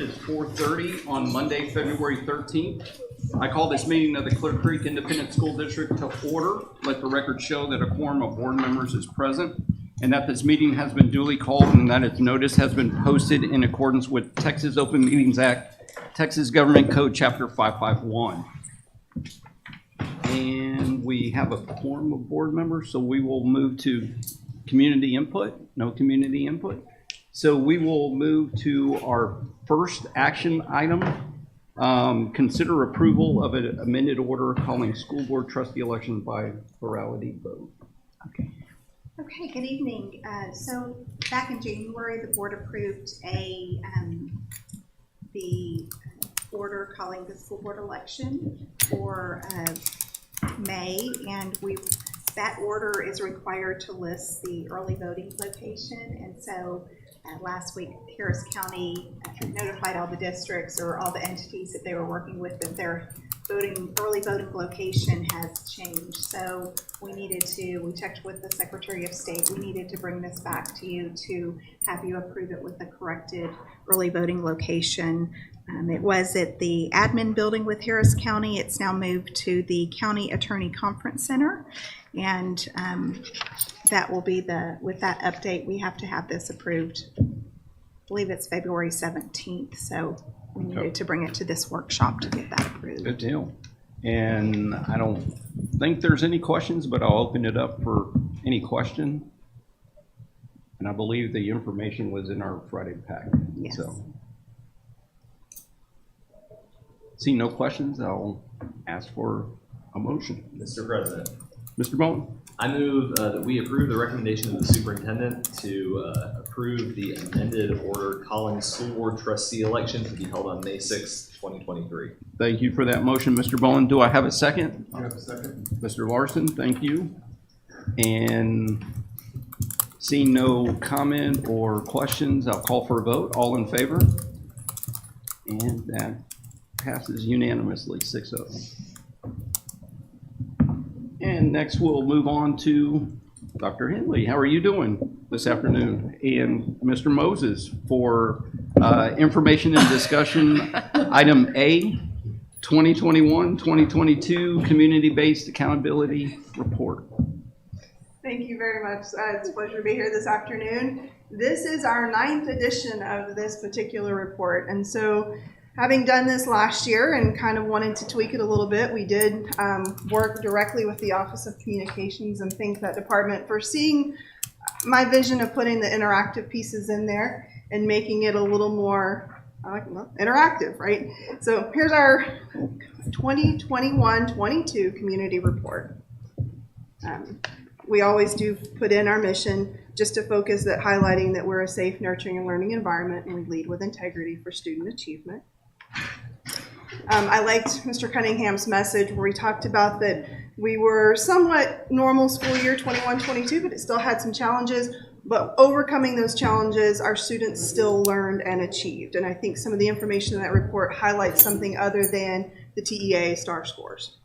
is 4:30 on Monday, February 13th. I call this meeting of the Clear Creek Independent School District to order. Let the record show that a quorum of board members is present and that this meeting has been duly called and that its notice has been posted in accordance with Texas Open Meetings Act, Texas Government Code, Chapter 551. And we have a quorum of board members, so we will move to community input. No community input. So we will move to our first action item. Consider approval of an amended order calling school board trustee elections by plurality vote. Okay, good evening. So back in January, the board approved the order calling the school board election for May, and that order is required to list the early voting location. And so last week, Harris County notified all the districts or all the entities that they were working with that their early voting location has changed. So we checked with the Secretary of State, we needed to bring this back to you to have you approve it with the corrected early voting location. It was at the admin building with Harris County. It's now moved to the County Attorney Conference Center. And that will be with that update, we have to have this approved. I believe it's February 17th. So we needed to bring it to this workshop to get that approved. Good deal. And I don't think there's any questions, but I'll open it up for any question. And I believe the information was in our Friday packet. Yes. So, see no questions, I'll ask for a motion. Mr. President. Mr. Bowen. I move that we approve the recommendation of the superintendent to approve the amended order calling school board trustee election to be held on May 6, 2023. Thank you for that motion, Mr. Bowen. Do I have a second? I have a second. Mr. Larson, thank you. And seeing no comment or questions, I'll call for a vote. All in favor? And that passes unanimously, 6-0. And next we'll move on to Dr. Henley. How are you doing this afternoon? And Mr. Moses for information and discussion, item A, 2021-2022 Community-Based Accountability Report. Thank you very much. It's a pleasure to be here this afternoon. This is our 9th edition of this particular report. And so having done this last year and kind of wanted to tweak it a little bit, we did work directly with the Office of Communications and thank that department for seeing my vision of putting the interactive pieces in there and making it a little more interactive, right? So here's our 2021-22 community report. We always do put in our mission just to focus that highlighting that we're a safe, nurturing, and learning environment and we lead with integrity for student achievement. I liked Mr. Cunningham's message where he talked about that we were somewhat normal school year 21-22, but it still had some challenges. But overcoming those challenges, our students still learned and achieved. And I think some of the information in that report highlights something other than the TEA STAR scores.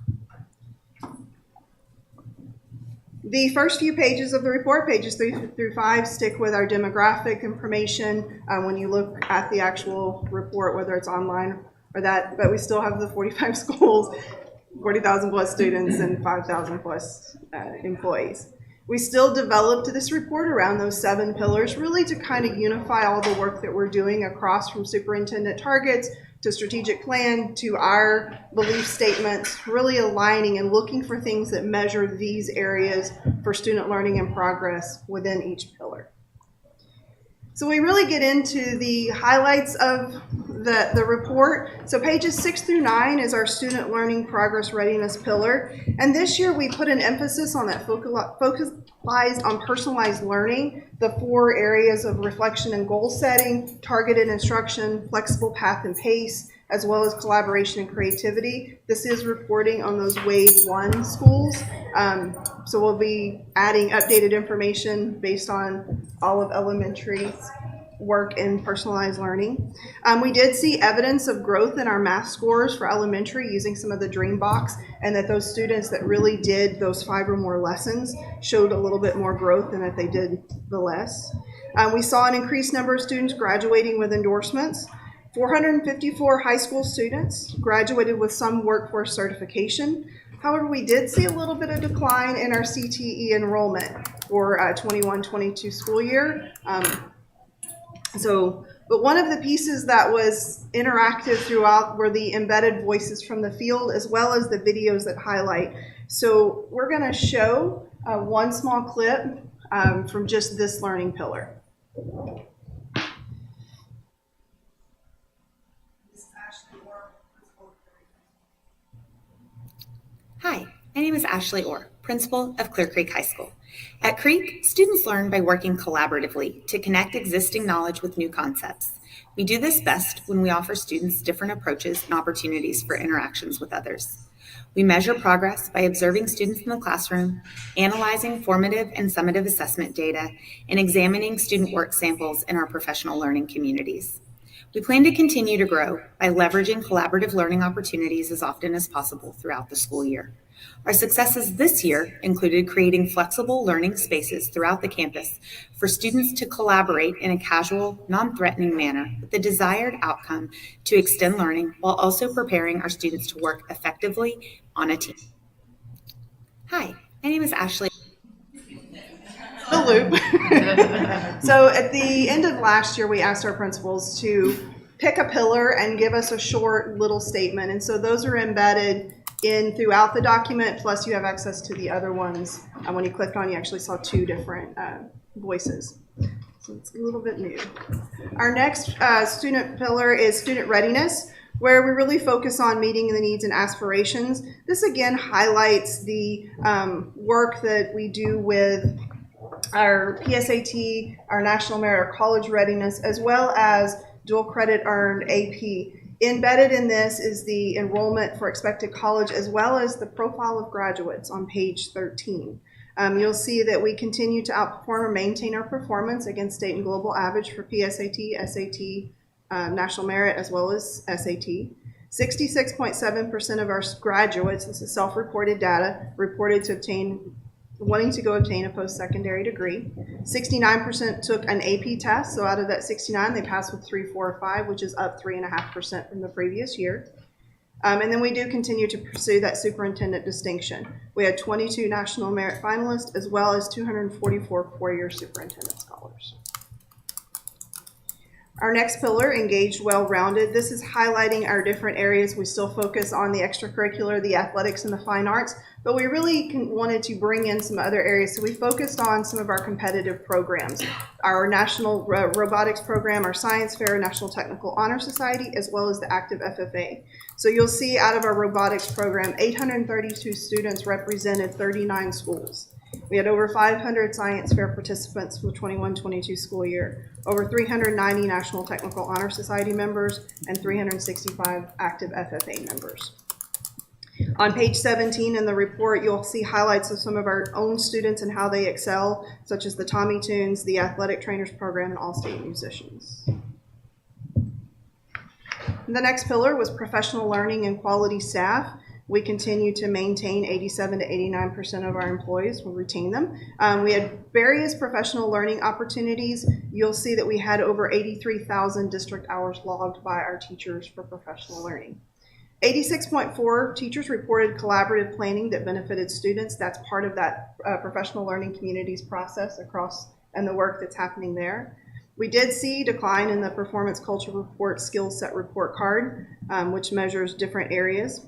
The first few pages of the report, pages 3 through 5, stick with our demographic information when you look at the actual report, whether it's online or that, but we still have the 45 schools, 40,000 plus students, and 5,000 plus employees. We still developed this report around those 7 pillars, really to kind of unify all the work that we're doing across from superintendent targets to strategic plan to our belief statements, really aligning and looking for things that measure these areas for student learning and progress within each pillar. So we really get into the highlights of the report. So pages 6 through 9 is our student learning progress readiness pillar. And this year we put an emphasis on that focus on personalized learning, the 4 areas of reflection and goal setting, targeted instruction, flexible path and pace, as well as collaboration and creativity. This is reporting on those Wave 1 schools. So we'll be adding updated information based on all of elementary's work in personalized learning. We did see evidence of growth in our math scores for elementary using some of the Dream Box, and that those students that really did those 5 or more lessons showed a little bit more growth than if they did the less. We saw an increased number of students graduating with endorsements. 454 high school students graduated with some workforce certification. However, we did see a little bit of decline in our CTE enrollment for 21-22 school year. But one of the pieces that was interactive throughout were the embedded voices from the field, as well as the videos that highlight. So we're going to show one small clip from just this learning pillar. Hi, my name is Ashley Orr, principal of Clear Creek High School. At Creek, students learn by working collaboratively to connect existing knowledge with new concepts. We do this best when we offer students different approaches and opportunities for interactions with others. We measure progress by observing students in the classroom, analyzing formative and summative assessment data, and examining student work samples in our professional learning communities. We plan to continue to grow by leveraging collaborative learning opportunities as often as possible throughout the school year. Our successes this year included creating flexible learning spaces throughout the campus for students to collaborate in a casual, non-threatening manner with the desired outcome to extend learning while also preparing our students to work effectively on a team. Hi, my name is Ashley. The loop. So at the end of last year, we asked our principals to pick a pillar and give us a short little statement. And so those are embedded in throughout the document, plus you have access to the other ones. When you clicked on, you actually saw two different voices. So it's a little bit new. Our next student pillar is student readiness, where we really focus on meeting the needs and aspirations. This again highlights the work that we do with our PSAT, our National Merit, our college readiness, as well as dual credit earned AP. Embedded in this is the enrollment for expected college, as well as the profile of graduates on page 13. You'll see that we continue to outperform or maintain our performance against state and global average for PSAT, SAT, National Merit, as well as SAT. 66.7% of our graduates, this is self-reported data, reported wanting to go obtain a post-secondary degree. 69% took an AP test, so out of that 69, they passed with 3, 4, or 5, which is up 3.5% from the previous year. And then we do continue to pursue that superintendent distinction. We had 22 National Merit finalists, as well as 244 four-year superintendent scholars. Our next pillar, engaged, well-rounded. This is highlighting our different areas. We still focus on the extracurricular, the athletics, and the fine arts, but we really wanted to bring in some other areas. So we focused on some of our competitive programs, our National Robotics Program, our Science Fair, National Technical Honor Society, as well as the Active FFA. So you'll see out of our robotics program, 832 students represented 39 schools. We had over 500 Science Fair participants for the 21-22 school year, over 390 National Technical Honor Society members, and 365 active FFA members. On page 17 in the report, you'll see highlights of some of our own students and how they excel, such as the Tommy Tunes, the Athletic Trainers Program, and All-State Musicians. The next pillar was professional learning and quality staff. We continue to maintain 87 to 89% of our employees. We'll retain them. We had various professional learning opportunities. You'll see that we had over 83,000 district hours logged by our teachers for professional learning. 86.4 teachers reported collaborative planning that benefited students. That's part of that professional learning communities process across and the work that's happening there. We did see decline in the performance culture report skill set report card, which measures different areas.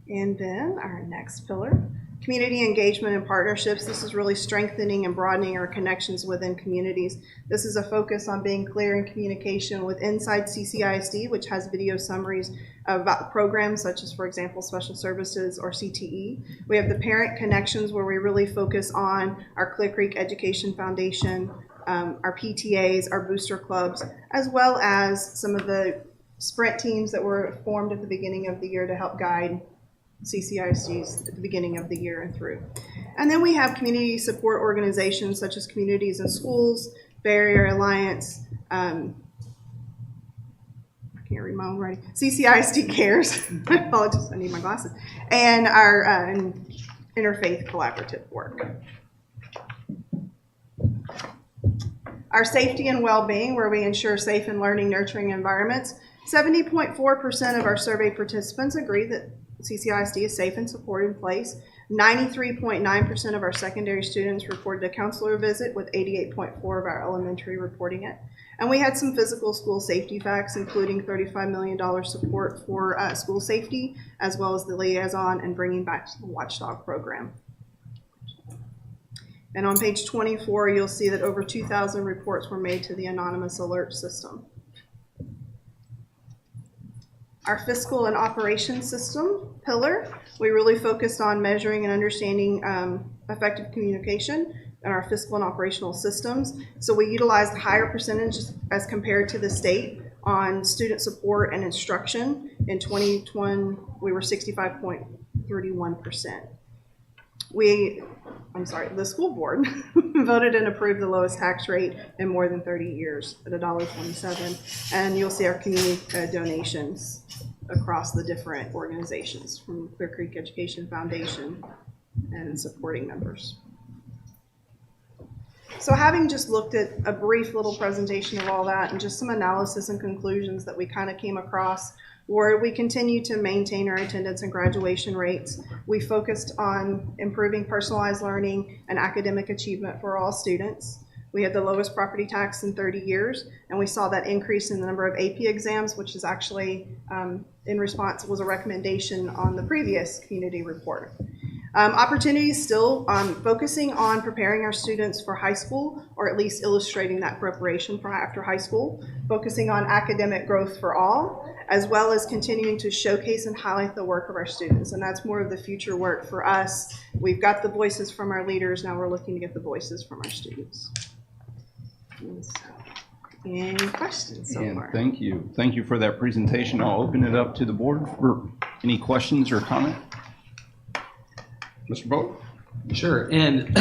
And then our next pillar, community engagement and partnerships. This is really strengthening and broadening our connections within communities. This is a focus on being clear in communication with inside CCISD, which has video summaries about programs such as, for example, special services or CTE. We have the parent connections where we really focus on our Clear Creek Education Foundation, our PTAs, our booster clubs, as well as some of the sprint teams that were formed at the beginning of the year to help guide CCISDs at the beginning of the year and through. And then we have community support organizations such as Communities in Schools, Bay Area Alliance, I can't read my own writing, CCISD Cares, I apologize, I need my glasses, and our interfaith collaborative work. Our safety and well-being, where we ensure safe and learning, nurturing environments. 70.4% of our survey participants agree that CCISD is safe and supported place. 93.9% of our secondary students reported a counselor visit, with 88.4% of our elementary reporting it. And we had some physical school safety facts, including $35 million support for school safety, as well as the liaison and bringing back the watchdog program. And on page 24, you'll see that over 2,000 reports were made to the anonymous alert system. Our fiscal and operations system pillar, we really focused on measuring and understanding effective communication in our fiscal and operational systems. So we utilized higher percentages as compared to the state on student support and instruction. In 2020, we were 65.31%. The school board voted and approved the lowest tax rate in more than 30 years at $1.27. And you'll see our community donations across the different organizations, from Clear Creek Education Foundation and supporting members. So having just looked at a brief little presentation of all that and just some analysis and conclusions that we kind of came across, where we continue to maintain our attendance and graduation rates. We focused on improving personalized learning and academic achievement for all students. We had the lowest property tax in 30 years, and we saw that increase in the number of AP exams, which is actually in response, was a recommendation on the previous community report. Opportunities still focusing on preparing our students for high school, or at least illustrating that preparation for after high school, focusing on academic growth for all, as well as continuing to showcase and highlight the work of our students. And that's more of the future work for us. We've got the voices from our leaders, now we're looking to get the voices from our students. Any questions so far? Thank you. Thank you for that presentation. I'll open it up to the board for any questions or comment. Mr. Bowe? Sure, and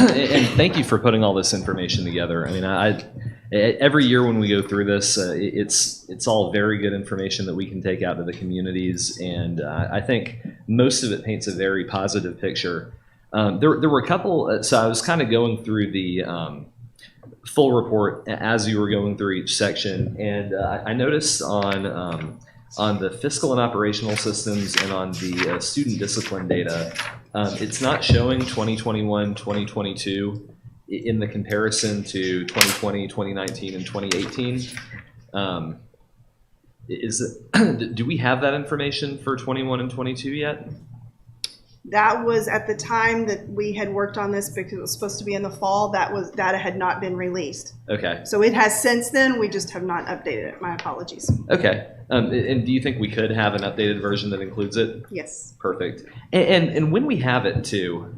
thank you for putting all this information together. I mean, every year when we go through this, it's all very good information that we can take out to the communities, and I think most of it paints a very positive picture. There were a couple, so I was kind of going through the full report as you were going through each section, and I noticed on the fiscal and operational systems and on the student discipline data, it's not showing 2021, 2022 in the comparison to 2020, 2019, and 2018. Do we have that information for 21 and 22 yet? That was at the time that we had worked on this, because it was supposed to be in the fall. Data had not been released. Okay. So it has since then. We just have not updated it. My apologies. Okay. And do you think we could have an updated version that includes it? Yes. Perfect. And when we have it too,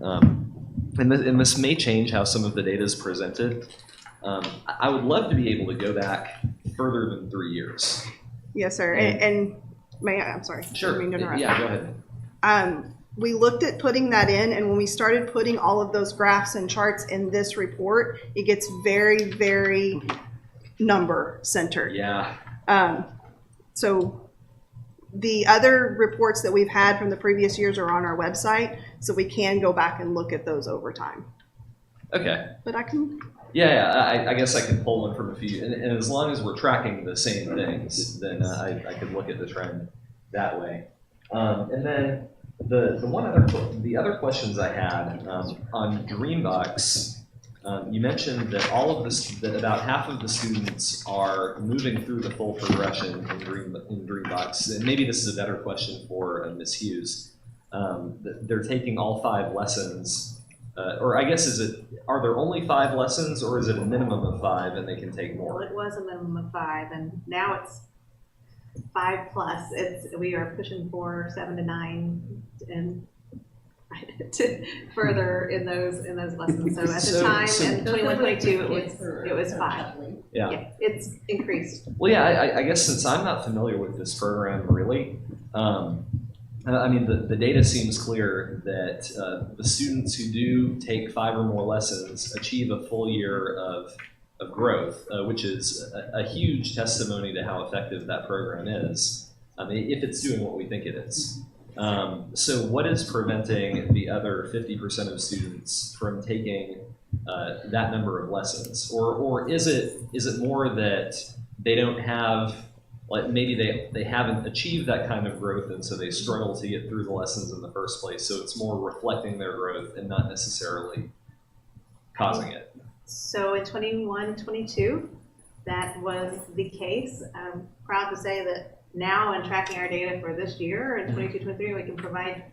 and this may change how some of the data is presented, I would love to be able to go back further than 3 years. Yes, sir. And may I? I'm sorry. Sure. Yeah, go ahead. We looked at putting that in, and when we started putting all of those graphs and charts in this report, it gets very, very number centered. Yeah. So the other reports that we've had from the previous years are on our website, so we can go back and look at those over time. Okay. But I can. Yeah, I guess I could pull one from a few, and as long as we're tracking the same things, then I could look at the trend that way. And then the other questions I had on Greenbox, you mentioned that that about half of the students are moving through the full progression in Greenbox. And maybe this is a better question for Ms. Hughes. They're taking all 5 lessons, or I guess are there only 5 lessons, or is it a minimum of 5 and they can take more? Well, it was a minimum of 5, and now it's 5+. We are pushing for 7 to 9 and to further in those lessons. So at the time in 21-22, it was 5. Yeah, it's increased. Well, yeah, I guess since I'm not familiar with this program really, I mean the data seems clear that the students who do take 5 or more lessons achieve a full year of growth, which is a huge testimony to how effective that program is, if it's doing what we think it is. So what is preventing the other 50% of students from taking that number of lessons, or is it more that they don't have, like maybe they haven't achieved that kind of growth and so they struggle to get through the lessons in the first place, so it's more reflecting their growth and not necessarily causing it? So in 21, 22, that was the case. I'm proud to say that now in tracking our data for this year in 22, 23, we can provide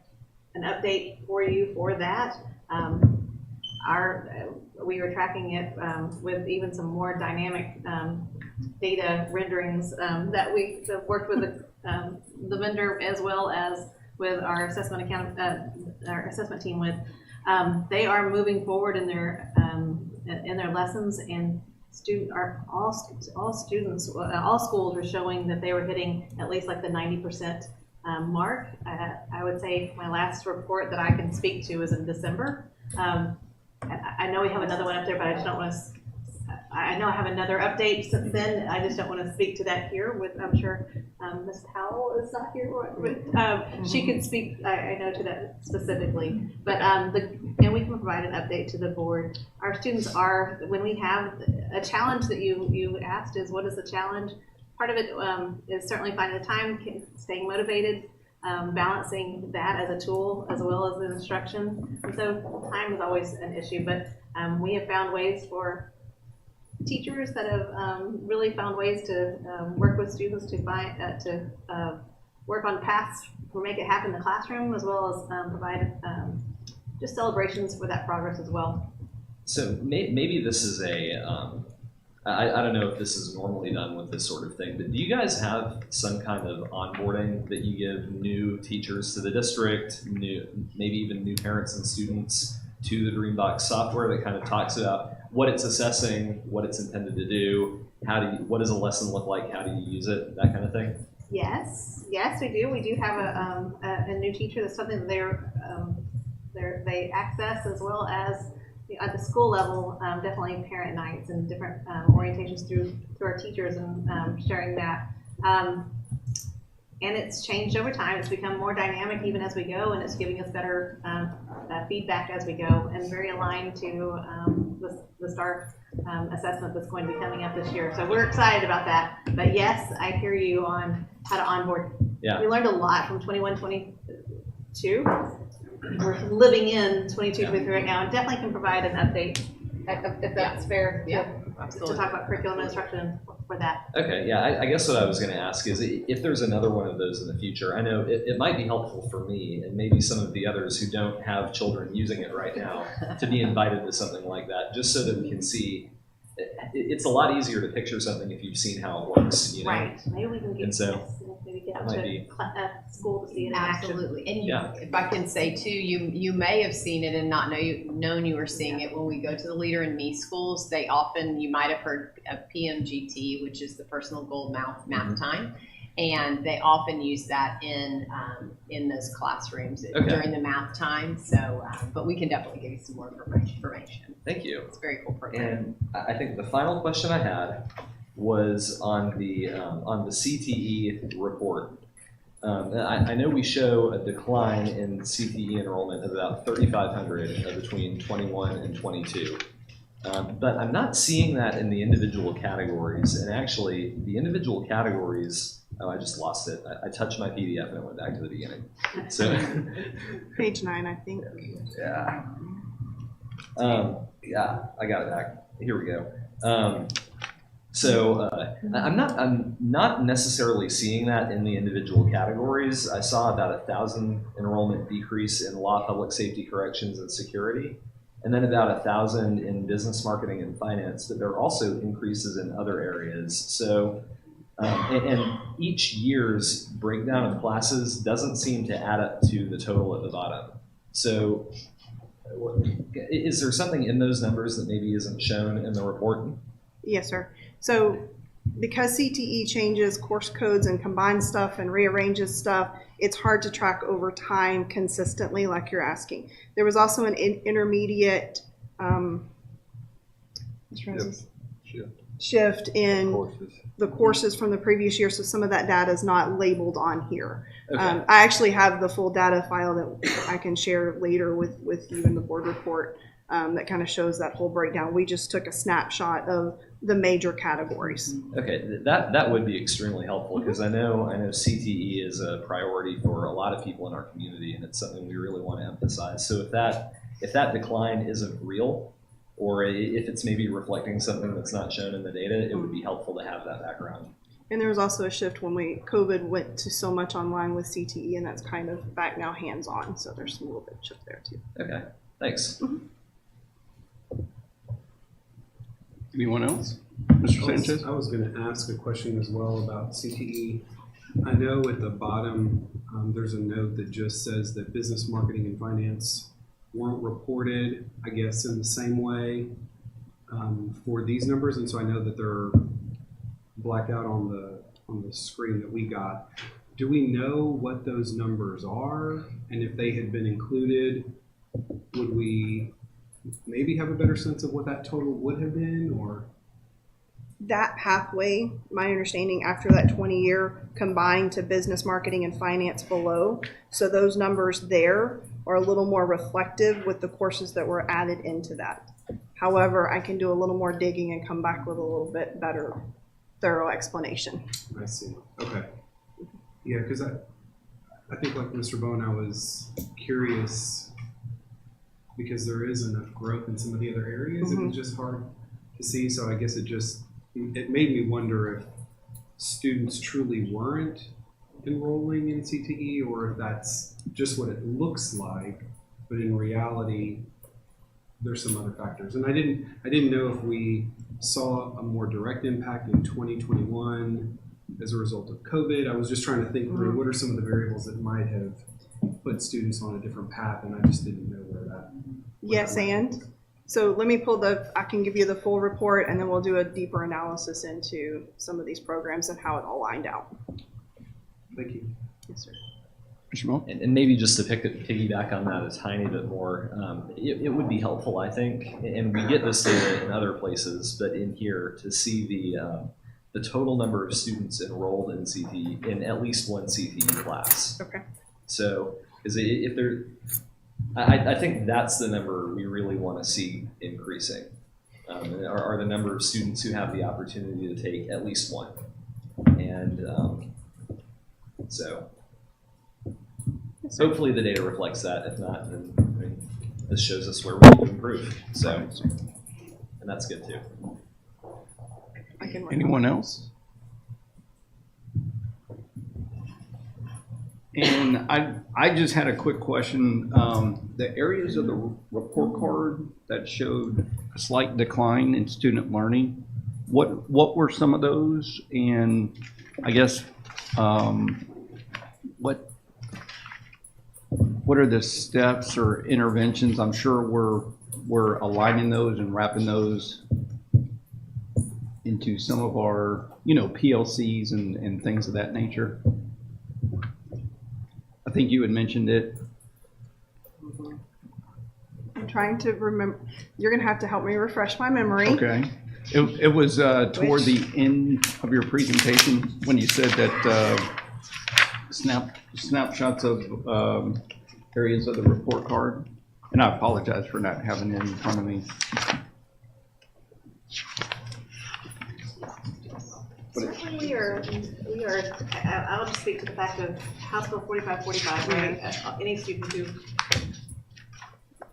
an update for you for that. We were tracking it with even some more dynamic data renderings that we have worked with the vendor as well as with our assessment team with. They are moving forward in their lessons, and all schools are showing that they were hitting at least like the 90% mark. I would say my last report that I can speak to is in December. I know we have another one up there, but I just don't want to. I know I have another update since then. I just don't want to speak to that here. I'm sure Ms. Powell is not here, but she can speak. I know to that specifically. But and we can provide an update to the board. Our students are, when we have a challenge that you asked, is what is the challenge? Part of it is certainly finding the time, staying motivated. Balancing that as a tool as well as the instruction. And so time is always an issue, but we have found ways for teachers that have really found ways to work with students to work on paths or make it happen in the classroom, as well as provide just celebrations for that progress as well. So maybe this is I don't know if this is normally done with this sort of thing, but do you guys have some kind of onboarding that you give new teachers to the district, maybe even new parents and students to the Dreambox software that kind of talks about what it's assessing, what it's intended to do, what does a lesson look like, how do you use it, that kind of thing? Yes, we do. We do have a new teacher. That's something that they access, as well as at the school level, definitely parent nights and different orientations through our teachers and sharing that. And it's changed over time. It's become more dynamic even as we go, and it's giving us better feedback as we go, and very aligned to the STAR assessment that's going to be coming up this year. So we're excited about that. But yes, I hear you on how to onboard. Yeah. We learned a lot from 21, 22. We're living in 22, 23 right now, and definitely can provide an update if that's fair to talk about curriculum and instruction for that. Okay, yeah, I guess what I was going to ask is if there's another one of those in the future. I know it might be helpful for me and maybe some of the others who don't have children using it right now to be invited to something like that, just so that we can see. It's a lot easier to picture something if you've seen how it works, you know? Right. Maybe we can get out to school to see it in action. Absolutely. And if I can say too, you may have seen it and not known you were seeing it when we go to the Leader in Me schools. They often, you might have heard of PMGT, which is the personal goal math time. And they often use that in those classrooms during the math time. So, but we can definitely give you some more information. Thank you. It's a very cool program. And I think the final question I had was on the CTE report. I know we show a decline in CTE enrollment of about 3,500 between 21 and 22. But I'm not seeing that in the individual categories. And actually, the individual categories, I just lost it. I touched my PDF and it went back to the beginning. So Page 9, I think. Yeah. Yeah, I got it back. Here we go. I'm not necessarily seeing that in the individual categories. I saw about 1,000 enrollment decrease in law, public safety, corrections, and security, and then about 1,000 in business, marketing, and finance. But there are also increases in other areas. So, and each year's breakdown of classes doesn't seem to add up to the total at the bottom. So, is there something in those numbers that maybe isn't shown in the report? Yes, sir. So because CTE changes course codes and combines stuff and rearranges stuff, it's hard to track over time consistently like you're asking. There was also an intermediate shift in the courses from the previous year, so some of that data is not labeled on here. Okay. I actually have the full data file that I can share later with you in the board report that kind of shows that whole breakdown. We just took a snapshot of the major categories. Okay, that would be extremely helpful because I know CTE is a priority for a lot of people in our community, and it's something we really want to emphasize. So if that decline isn't real, or if it's maybe reflecting something that's not shown in the data, it would be helpful to have that background. And there was also a shift when COVID went to so much online with CTE, and that's kind of back now hands-on. So there's a little bit of shift there too. Okay, thanks. Anyone else? Mr. Sanchez? I was going to ask a question as well about CTE. I know at the bottom, there's a note that just says that business, marketing, and finance weren't reported, I guess, in the same way for these numbers. And so I know that they're blacked out on the screen that we got. Do we know what those numbers are? And if they had been included, would we maybe have a better sense of what that total would have been? Or That pathway, my understanding, after that 20-year combined to business, marketing, and finance below. So those numbers there are a little more reflective with the courses that were added into that. However, I can do a little more digging and come back with a little bit better, thorough explanation. I see. Okay. Yeah, because I think like Mr. Bowen, I was curious because there is enough growth in some of the other areas. It was just hard to see. So I guess it made me wonder if students truly weren't enrolling in CTE, or if that's just what it looks like, but in reality, there's some other factors. And I didn't know if we saw a more direct impact in 2021 as a result of COVID. I was just trying to think through what are some of the variables that might have put students on a different path, and I just didn't know where that. Yes, and so let me I can give you the full report, and then we'll do a deeper analysis into some of these programs and how it all lined out. Thank you. Yes, sir. Mr. Moore? And maybe just to piggyback on that a tiny bit more, it would be helpful, I think, and we get this data in other places, but in here to see the total number of students enrolled in CTE in at least one CTE class. Okay. So, I think that's the number we really want to see increasing. Are the number of students who have the opportunity to take at least one, and so. Hopefully the data reflects that. If not, then this shows us where we need to improve. So, and that's good too. Anyone else? And I just had a quick question. The areas of the report card that showed a slight decline in student learning, what were some of those? And I guess what are the steps or interventions? I'm sure we're aligning those and wrapping those into some of our, PLCs and things of that nature. I think you had mentioned it. I'm trying to remember. You're going to have to help me refresh my memory. Okay. It was toward the end of your presentation when you said that snapshots of areas of the report card, and I apologize for not having it in front of me. Certainly we are, I'll just speak to the fact of House Bill 4545, right? Any student who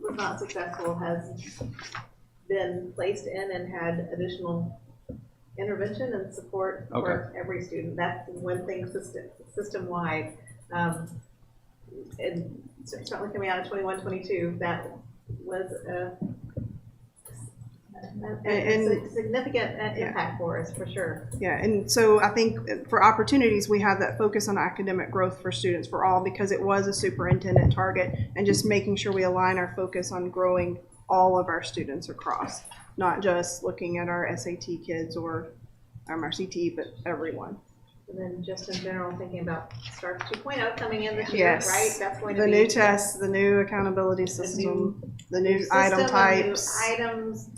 was not successful has been placed in and had additional intervention and support for every student. That's one thing system-wide. And certainly coming out of 21-22, that was a significant impact for us, for sure. Yeah, and so I think for opportunities, we have that focus on academic growth for students for all, because it was a superintendent target, and just making sure we align our focus on growing all of our students across, not just looking at our SAT kids or our CTE, but everyone. And then just in general, thinking about START 2.0 coming in this year, Yes. right? That's going to The be new tests, the new accountability system, the new item types. New items,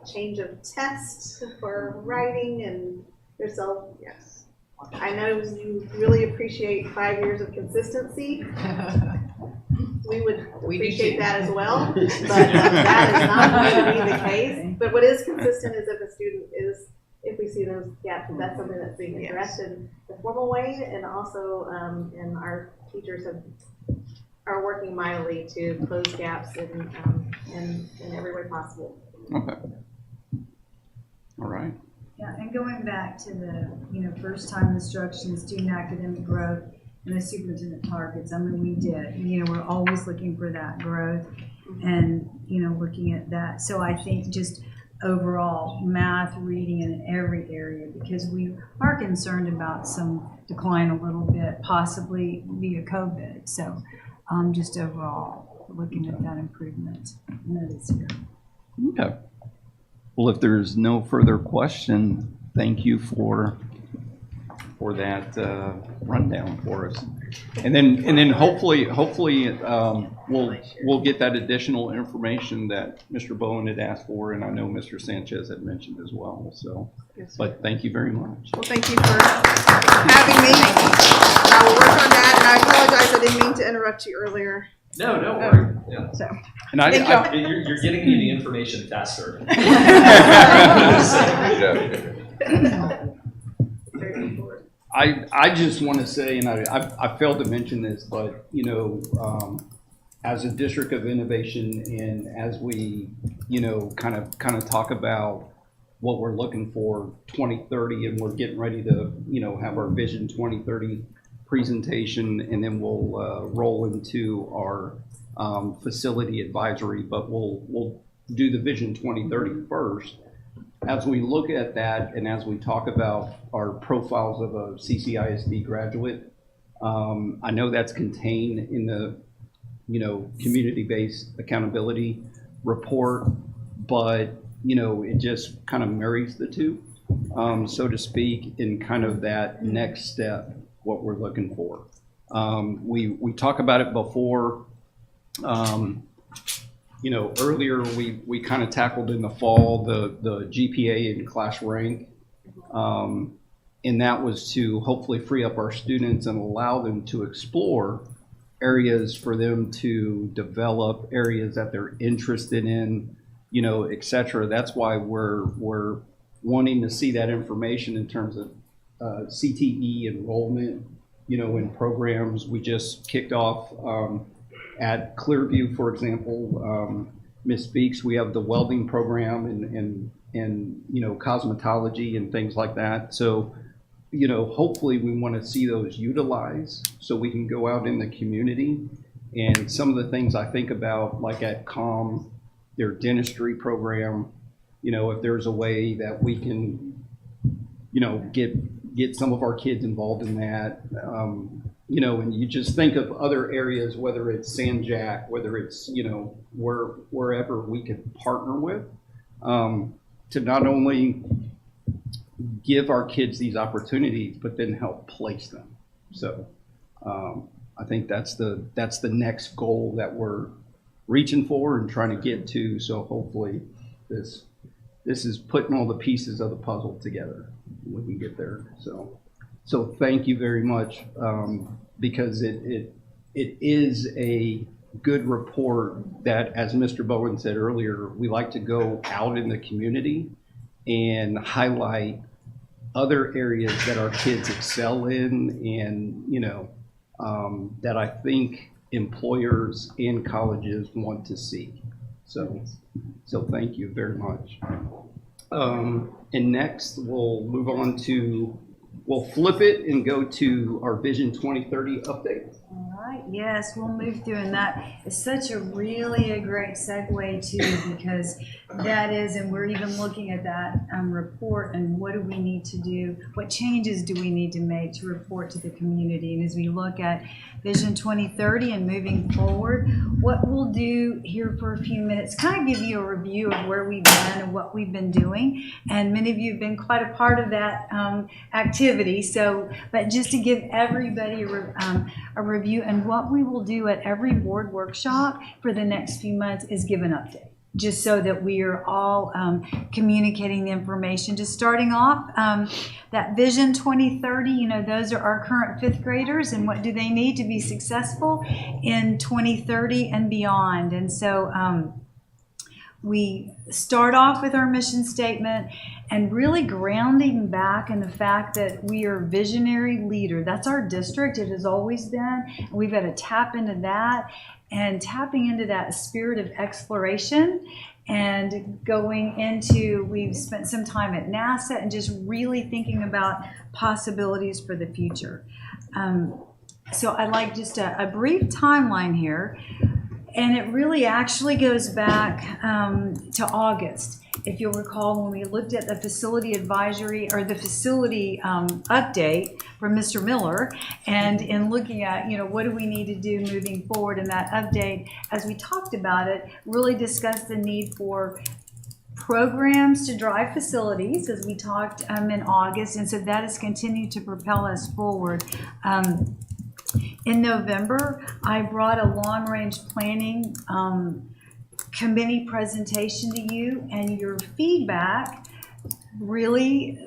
change of tests for writing and yourself. Yes. I know you really appreciate 5 years of consistency. we would We do appreciate too. that as well, but that is not going to be the case. But what is consistent is if a student is, if we see those gaps, that's something that's being addressed in the formal way, and also, and our teachers are working mightily to close gaps in every way possible. Okay. All right. Yeah, and going back to the, first time instruction, student academic growth, and the superintendent targets, I mean, we did, we're always looking for that growth and, looking at that. So I think just overall math, reading in every area, because we are concerned about some decline a little bit, possibly via COVID. So just overall looking at that improvement this year. Okay. Well, if there's no further question, thank you for that rundown for us. And then hopefully we'll get that additional information that Mr. Bowen had asked for, and I know Mr. Sanchez had mentioned as well. So, but thank you very much. Well, thank you for having me. I will work on that, and I apologize, I didn't mean to interrupt you earlier. No, don't worry. Yeah. So, And thank y'all. You're getting me the information faster. I just want to say, and I failed to mention this, but as a district of innovation, and as we kind of talk about what we're looking for 2030, and we're getting ready to have our Vision 2030 presentation, and then we'll roll into our facility advisory, but we'll do the Vision 2030 first. As we look at that, and as we talk about our profiles of a CCISD graduate, I know that's contained in the community-based accountability report, but it just kind of marries the two, so to speak, in kind of that next step, what we're looking for. We talk about it before. Earlier we kind of tackled in the fall the GPA and class rank, and that was to hopefully free up our students and allow them to explore areas for them to develop, areas that they're interested in, et cetera. That's why we're wanting to see that information in terms of CTE enrollment, in programs. We just kicked off at Clearview, for example, Ms. Speaks, we have the welding program and cosmetology and things like that. So, hopefully we want to see those utilized so we can go out in the community. And some of the things I think about, like at COM, their dentistry program, if there's a way that we can, get some of our kids involved in that, and you just think of other areas, whether it's Sanjack, whether it's, wherever we could partner with, to not only give our kids these opportunities, but then help place them. So I think that's the next goal that we're reaching for and trying to get to. So hopefully this is putting all the pieces of the puzzle together when we get there. So thank you very much, because it is a good report that, as Mr. Bowen said earlier, we like to go out in the community and highlight other areas that our kids excel in, and that I think employers and colleges want to see. So thank you very much. And next we'll move on to, we'll flip it and go to our Vision 2030 update. All right, yes, we'll move through, and that is such a great segue too, because that is, and we're even looking at that report and what do we need to do, what changes do we need to make to report to the community. And as we look at Vision 2030 and moving forward, what we'll do here for a few minutes, kind of give you a review of where we've been and what we've been doing. And many of you have been quite a part of that activity. So, but just to give everybody a review, and what we will do at every board workshop for the next few months is give an update. just so that we are all communicating the information. Just starting off, that Vision 2030, you know, those are our current fifth graders, and what do they need to be successful in 2030 and beyond. And so we start off with our mission statement and really grounding back in the fact that we are visionary leader. That's our district. It has always been. And we've got to tap into that, and tapping into that spirit of exploration and going into, we've spent some time at NASA and just really thinking about possibilities for the future. So I'd like just a brief timeline here. And it really actually goes back to August. If you'll recall, when we looked at the facility advisory or the facility update from Mr. Miller, and in looking at, you know, what do we need to do moving forward in that update, as we talked about it, really discussed the need for programs to drive facilities, as we talked in August, and so that has continued to propel us forward. In November, I brought a long-range planning committee presentation to you, and your feedback really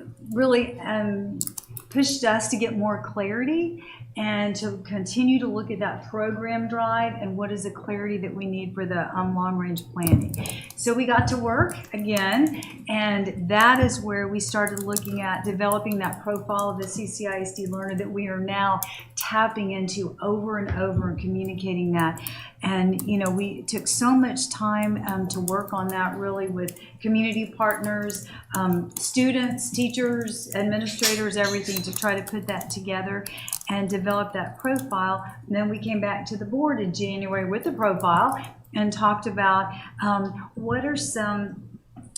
pushed us to get more clarity and to continue to look at that program drive and what is the clarity that we need for the long-range planning. So we got to work again, and that is where we started looking at developing that profile of the CCISD learner that we are now tapping into over and over and communicating that. And, you know, we took so much time to work on that, really, with community partners, students, teachers, administrators, everything, to try to put that together and develop that profile. And then we came back to the board in January with the profile and talked about what are some,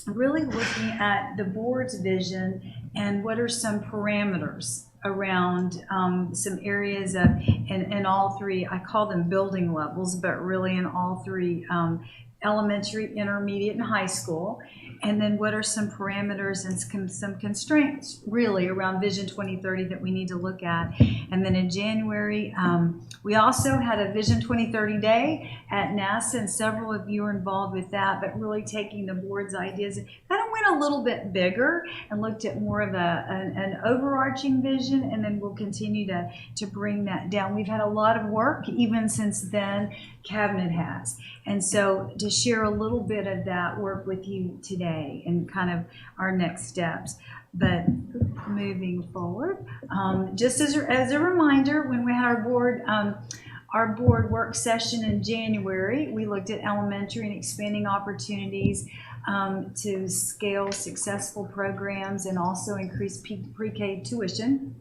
really looking at the board's vision and what are some parameters around some areas of, in all three, I call them building levels, but really in all three, elementary, intermediate, and high school. And then what are some parameters and some constraints really around Vision 2030 that we need to look at. And then in January, we also had a Vision 2030 day at NASA, and several of you are involved with that, but really taking the board's ideas, kind of went a little bit bigger and looked at more of an overarching vision, and then we'll continue to bring that down. We've had a lot of work even since then, Cabinet has. And so to share a little bit of that work with you today and kind of our next steps. But moving forward, just as a reminder, when we had our board work session in January, we looked at elementary and expanding opportunities to scale successful programs and also increase pre-K tuition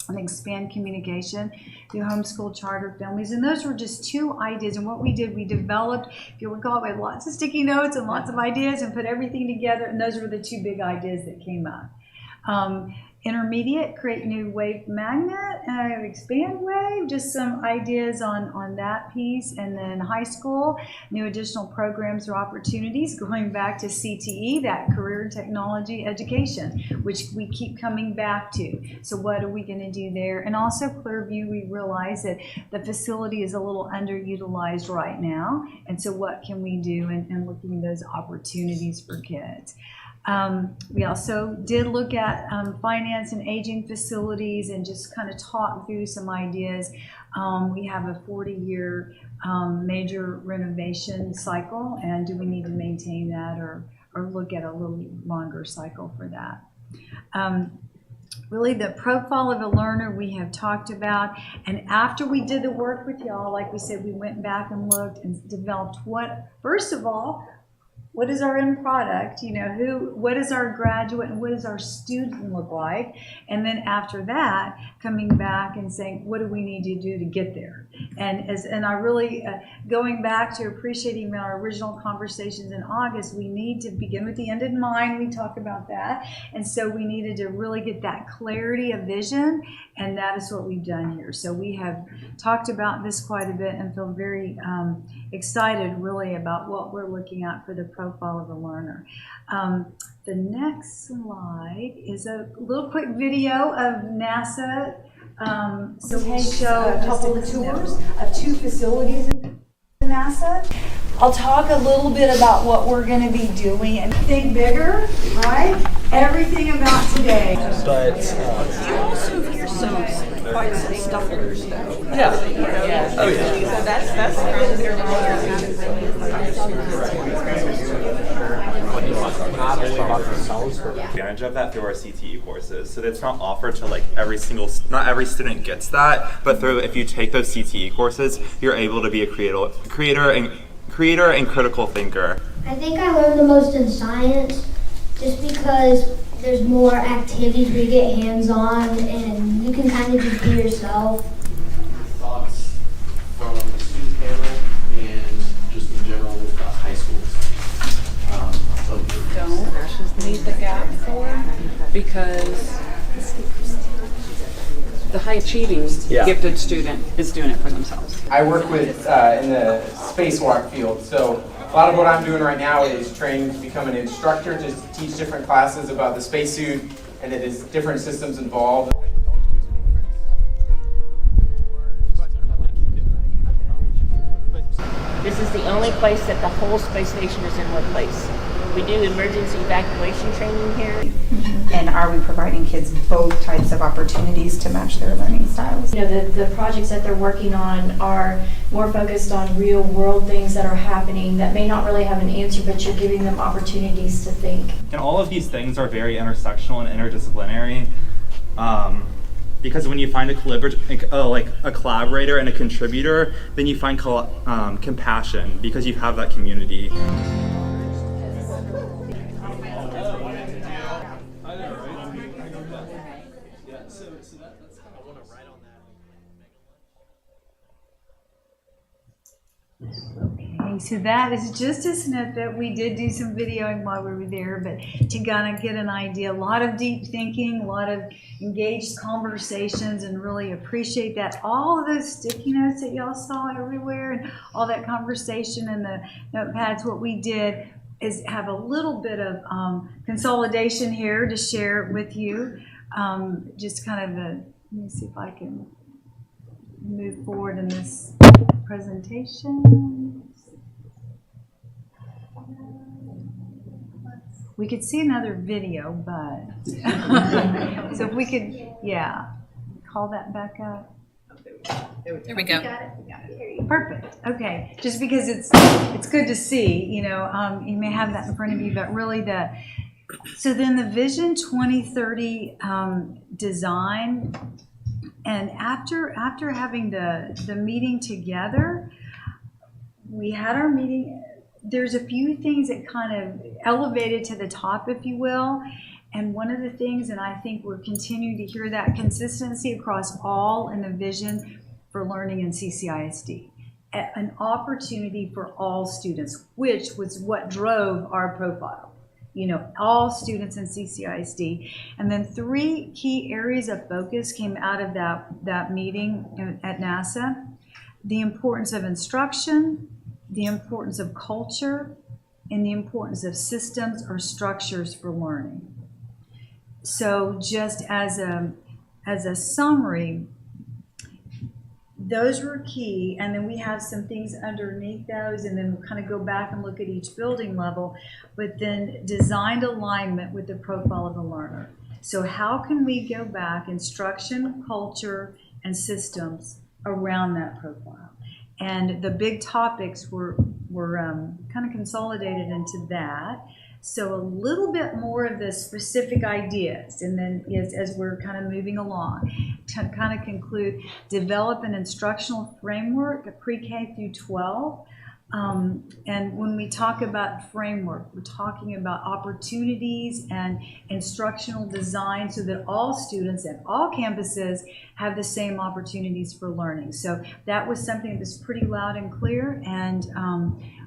and expand communication through homeschool charter families. And those were just two ideas. And what we did, we developed, if you recall, we had lots of sticky notes and lots of ideas and put everything together. And those were the two big ideas that came up. Intermediate, create new wave magnet, expand wave, just some ideas on that piece. And then high school, new additional programs or opportunities, going back to CTE, that career technology education, which we keep coming back to. So what are we going to do there? And also Clearview, we realize that the facility is a little underutilized right now. And so what can we do in looking at those opportunities for kids? We also did look at finance and aging facilities and just kind of talk through some ideas. We have a 40-year major renovation cycle, and do we need to maintain that or look at a little longer cycle for that? Really, the profile of a learner we have talked about, and after we did the work with y'all, like we said, we went back and looked and developed first of all, what is our end product? You know, what is our graduate and what does our student look like? And then after that, coming back and saying, what do we need to do to get there? And I really, going back to appreciating our original conversations in August, we need to begin with the end in mind. We talked about that. And so we needed to really get that clarity of vision, and that is what we've done here. So we have talked about this quite a bit and feel very excited really about what we're looking at for the profile of a learner. The next slide is a little quick video of NASA. So we show a couple of tours of two facilities in NASA. I'll talk a little bit about what we're going to be doing and think bigger, right? Everything about today. But You also hear quite some stumblers though. yeah. Oh yeah. So that's advantage of that through our CTE courses. So it's not offered to like not every student gets that, but if you take those CTE courses, you're able to be a creator and critical thinker. I think I learned the most in science just because there's more activities where you get hands-on and you can kind of just be yourself. Thoughts from the student panel and just in general about high schools. don't need the gap for because the high achieving gifted student is doing it for themselves. I work with in the spacewalk field, so a lot of what I'm doing right now is training to become an instructor to teach different classes about the spacesuit, and it is different systems involved. This is the only place that the whole space station is in one place. We do emergency evacuation training here. And are we providing kids both types of opportunities to match their learning styles? You know, the projects that they're working on are more focused on real world things that are happening that may not really have an answer, but you're giving them opportunities to think. And all of these things are very intersectional and interdisciplinary. Because when you find a collaborator and a contributor, then you find compassion because you have that community. Okay, so that is just a snippet. We did do some videoing while we were there, but to kind of get an idea, a lot of deep thinking, a lot of engaged conversations, and really appreciate that. All of those sticky notes that y'all saw everywhere and all that conversation and the notepads, what we did is have a little bit of consolidation here to share with you. Just kind of let me see if I can move forward in this presentation. We could see another video, but so if we could, call that back up. There we go. Perfect. Okay. Just because it's good to see, you you may have that in front of you, but really so then the Vision 2030 design, and after having the meeting together, we had our meeting. There's a few things that kind of elevated to the top, if you will. And one of the things, and I think we're continuing to hear that consistency across all in the vision for learning in CCISD. An opportunity for all students, which was what drove our profile. All students in CCISD. And then 3 key areas of focus came out of that meeting at NASA. The importance of instruction, the importance of culture, and the importance of systems or structures for learning. So just as a summary, those were key, and then we have some things underneath those, and then we'll kind of go back and look at each building level, but then designed alignment with the profile of the learner. So how can we go back, instruction, culture, and systems around that profile? And the big topics were kind of consolidated into that. So a little bit more of the specific ideas, and then as we're kind of moving along, to kind of conclude, develop an instructional framework, a pre-K through 12. And when we talk about framework, we're talking about opportunities and instructional design so that all students at all campuses have the same opportunities for learning. So that was something that was pretty loud and clear, and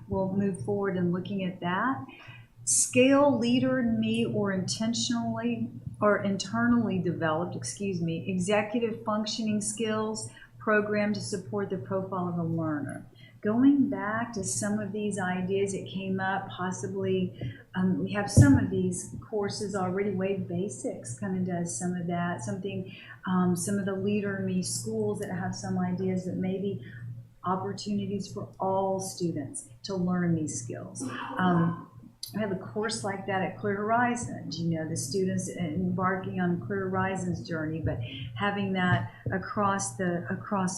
we'll move forward in looking at that. Scale, leader in me, or internally developed, executive functioning skills program to support the profile of a learner. Going back to some of these ideas that came up, possibly we have some of these courses already. Wave Basics kind of does some of that. Some of the Leader in Me schools that have some ideas that maybe opportunities for all students to learn these skills. We have a course like that at Clear Horizons, you know, the students embarking on Clear Horizons journey, but having that across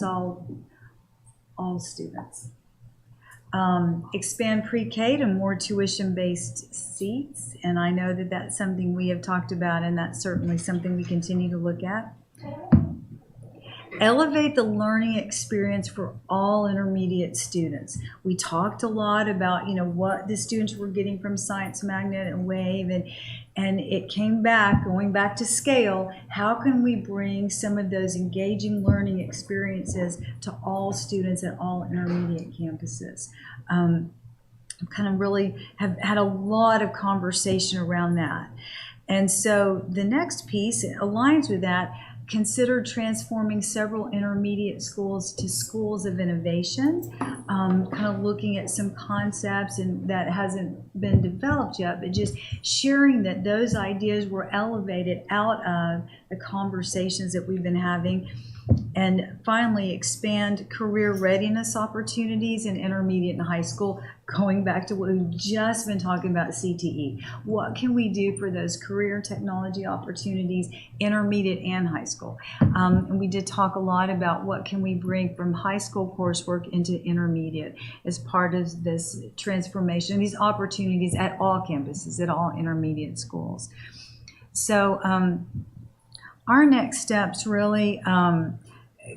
all students. Expand pre-K to more tuition-based seats, and I know that that's something we have talked about, and that's certainly something we continue to look at. Elevate the learning experience for all intermediate students. We talked a lot about, you know, what the students were getting from Science Magnet and WAVE, and it came back, going back to scale, how can we bring some of those engaging learning experiences to all students at all intermediate campuses? Kind of really have had a lot of conversation around that. And so the next piece aligns with that. Consider transforming several intermediate schools to schools of innovation, kind of looking at some concepts and that hasn't been developed yet, but just sharing that those ideas were elevated out of the conversations that we've been having. And finally, expand career readiness opportunities in intermediate and high school, going back to what we've just been talking about, CTE. What can we do for those career technology opportunities, intermediate and high school? And we did talk a lot about what can we bring from high school coursework into intermediate as part of this transformation, these opportunities at all campuses, at all intermediate schools. So our next steps really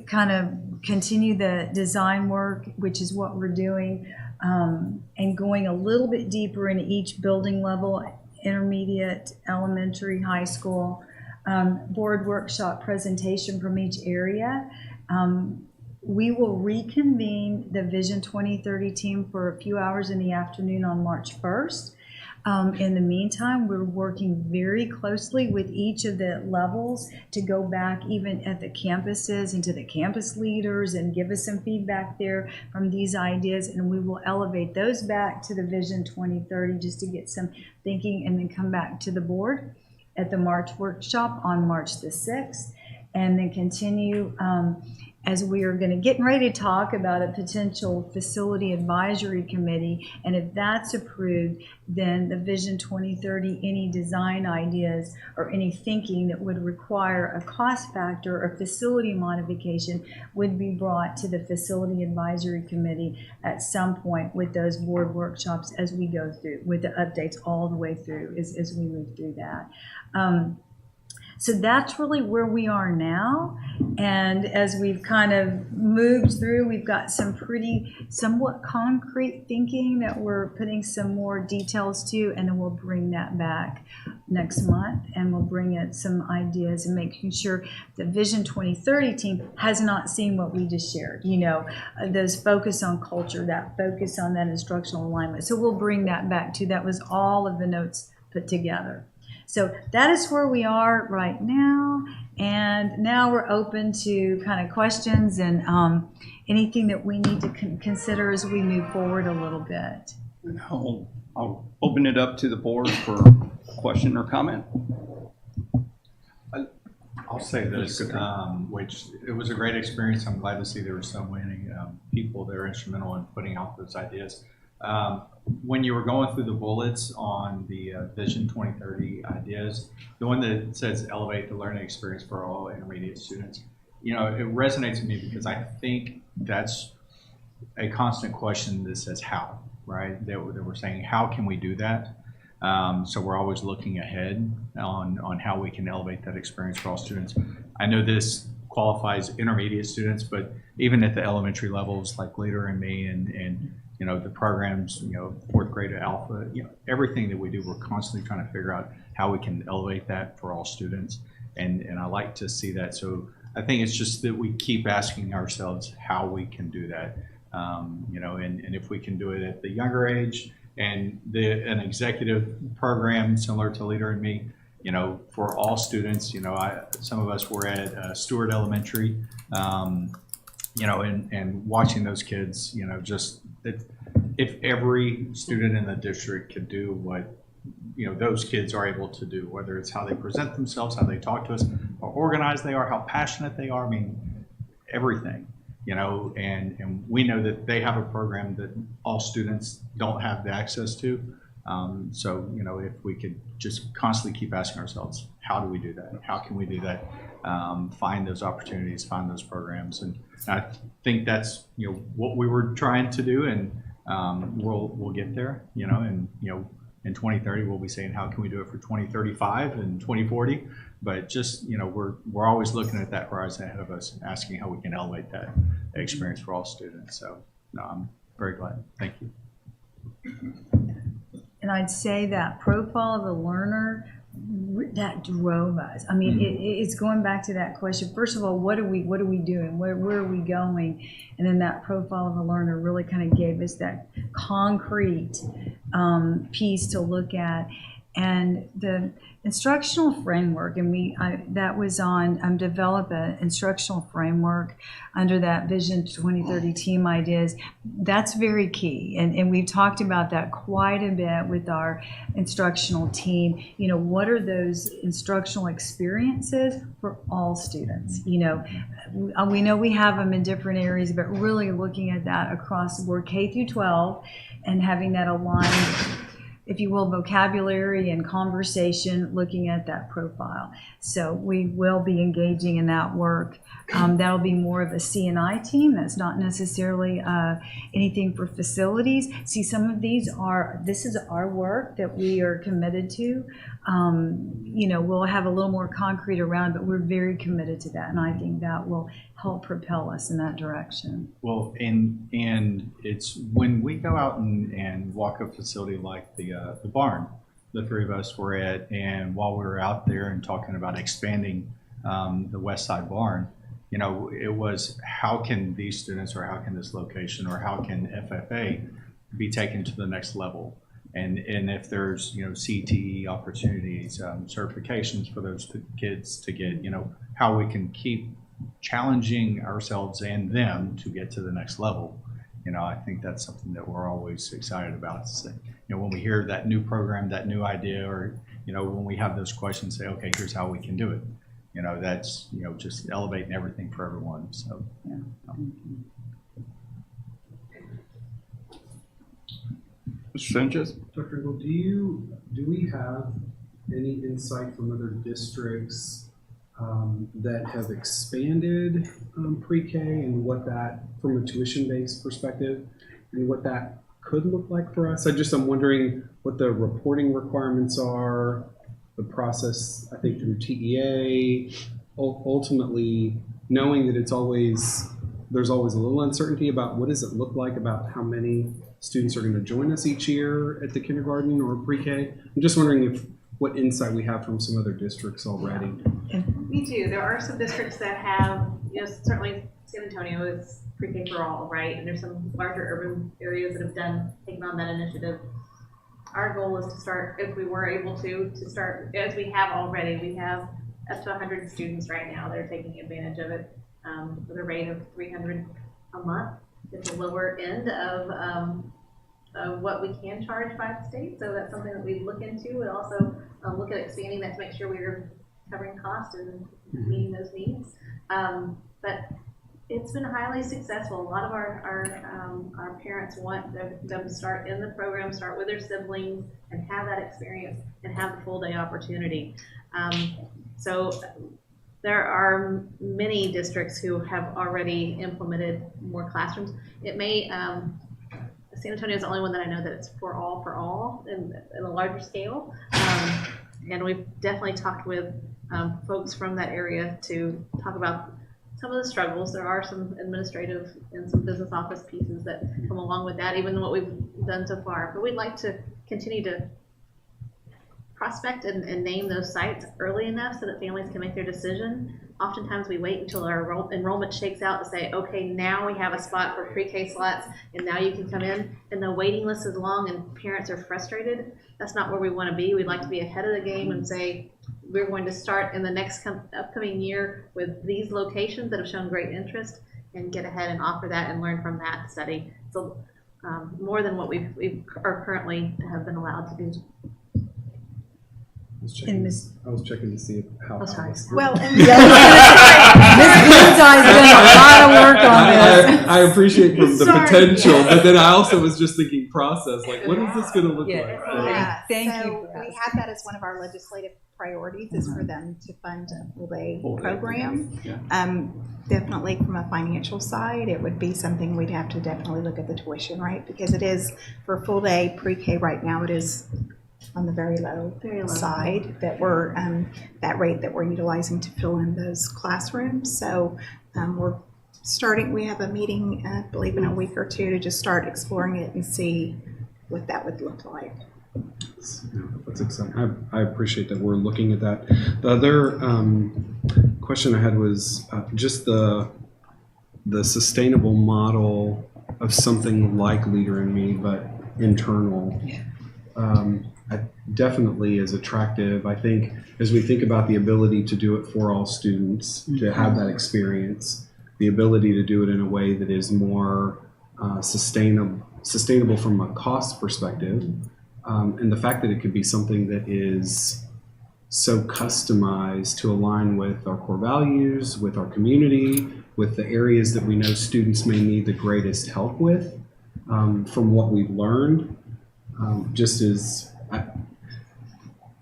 kind of continue the design work, which is what we're doing, and going a little bit deeper in each building level, intermediate, elementary, high school, board workshop presentation from each area. We will reconvene the Vision 2030 team for a few hours in the afternoon on March 1st. In the meantime, we're working very closely with each of the levels to go back even at the campuses and to the campus leaders and give us some feedback there from these ideas, and we will elevate those back to the Vision 2030 just to get some thinking, and then come back to the board at the March workshop on March the 6th, and then continue as we are going to get ready to talk about a potential facility advisory committee, and if that's approved, then the Vision 2030, any design ideas or any thinking that would require a cost factor or facility modification would be brought to the facility advisory committee at some point with those board workshops as we go through, with the updates all the way through as we move through that. So that's really where we are now. And as we've kind of moved through, we've got some pretty somewhat concrete thinking that we're putting some more details to, and then we'll bring that back next month, and we'll bring in some ideas and making sure the Vision 2030 team has not seen what we just shared. You know, those focus on culture, that focus on that instructional alignment. So we'll bring that back too. That was all of the notes put together. So that is where we are right now, and now we're open to kind of questions and anything that we need to consider as we move forward a little bit. I'll open it up to the board for question or comment. I'll say this, which it was a great experience. I'm glad to see there were so many people that are instrumental in putting out those ideas. When you were going through the bullets on the Vision 2030 ideas, the one that says elevate the learning experience for all intermediate students, you know, it resonates with me because I think that's a constant question that says how, right? That we're saying, how can we do that? So we're always looking ahead on how we can elevate that experience for all students. I know this qualifies intermediate students, but even at the elementary levels like Leader and me and you know, the programs, you know, 4th grade to Alpha, you know, everything that we do, we're constantly trying to figure out how we can elevate that for all students. And I like to see that. So I think it's just that we keep asking ourselves how we can do that. You know, and if we can do it at the younger age and an executive program similar to Leader and me, you know, for all students, you know, some of us were at Stewart Elementary, you know, and watching those kids, you know, just if every student in the district could do what, you know, those kids are able to do, whether it's how they present themselves, how they talk to us, how organized they are, how passionate they are, I mean, everything. and we know that they have a program that all students don't have the access to. So, if we could just constantly keep asking ourselves, how do we do that? How can we do that? Find those opportunities, find those programs. And I think that's, what we were trying to do, and we'll get there, and, in 2030, we'll be saying, how can we do it for 2035 and 2040? But just, we're always looking at that horizon ahead of us and asking how we can elevate that experience for all students. So, no, I'm very glad. Thank you. And I'd say that profile of the learner, that drove us. I mean, it's going back to that question. First of all, what are we doing? Where are we going? And then that profile of the learner really kind of gave us that concrete piece to look at. And the instructional framework, and that was on develop an instructional framework under that Vision 2030 team ideas. That's very key, and we've talked about that quite a bit with our instructional team. What are those instructional experiences for all students? We know we have them in different areas, but really looking at that across the board, K through 12, and having that aligned, if you will, vocabulary and conversation, looking at that profile. So we will be engaging in that work. That'll be more of a C&I team. That's not necessarily anything for facilities. See, some of this is our work that we are committed to. We'll have a little more concrete around, but we're very committed to that. And I think that will help propel us in that direction. Well, and it's when we go out and walk a facility like the barn, the three of us were at, and while we were out there and talking about expanding the West Side barn, it was, how can these students, or how can this location, or how can FFA be taken to the next level? And if there's, CTE opportunities, certifications for those kids to get, how we can keep challenging ourselves and them to get to the next level. I think that's something that we're always excited about. So, when we hear that new program, that new idea, or, when we have those questions, say, okay, here's how we can do it. That's, just elevating everything for everyone. So, yeah. Mr. Sanchez? Dr. Engel, do we have any insight from other districts that have expanded pre-K, and what that, from a tuition-based perspective, and what that could look like for us? I'm wondering what the reporting requirements are, the process, I think, through TEA, ultimately knowing that there's always a little uncertainty about what does it look like, about how many students are going to join us each year at the kindergarten or pre-K. I'm just wondering what insight we have from some other districts already. Me too. There are some districts that have, certainly San Antonio is pre-K for all, right? And there's some larger urban areas that have taken on that initiative. Our goal is to start, if we were able to start, as we have already. We have up to 100 students right now that are taking advantage of it with a rate of $300 a month. It's the lower end of what we can charge by the state, so that's something that we look into. We also look at expanding that to make sure we're covering costs and meeting those needs. But it's been highly successful. A lot of our parents want them to start in the program, start with their siblings, and have that experience and have the full day opportunity. So there are many districts who have already implemented more classrooms. It may, San Antonio is the only one that I know that it's for all in a larger scale. And we've definitely talked with folks from that area to talk about some of the struggles. There are some administrative and some business office pieces that come along with that, even what we've done so far. But we'd like to continue to prospect and name those sites early enough so that families can make their decision. Oftentimes we wait until our enrollment shakes out to say, okay, now we have a spot for pre-K slots and now you can come in, and the waiting list is long and parents are frustrated. That's not where we want to be. We'd like to be ahead of the game and say, we're going to start in the next upcoming year with these locations that have shown great interest, and get ahead and offer that and learn from that study. So more than what we are currently have been allowed to do. I was checking to see how. Oh, sorry. Well, and Ms. Blumenthal has done a lot of work on this. appreciate the Sorry. potential, but then I also was just thinking process, like what is this going to look like? Thank So you. we have that as one of our legislative priorities is for them to fund a full-day program. Definitely from a financial side, it would be something we'd have to definitely look at the tuition rate because it is for full-day pre-K right now. It is on the very low side that we're that rate that we're utilizing to fill in those classrooms. So we're starting. We have a meeting, I believe, in a week or two to just start exploring it and see what that would look like. That's exciting. I appreciate that we're looking at that. The other question I had was just the sustainable model of something like Leader in Me, but internal. Definitely is attractive. I think as we think about the ability to do it for all students, to have that experience, the ability to do it in a way that is more sustainable from a cost perspective. And the fact that it could be something that is so customized to align with our core values, with our community, with the areas that we know students may need the greatest help with, from what we've learned, just as,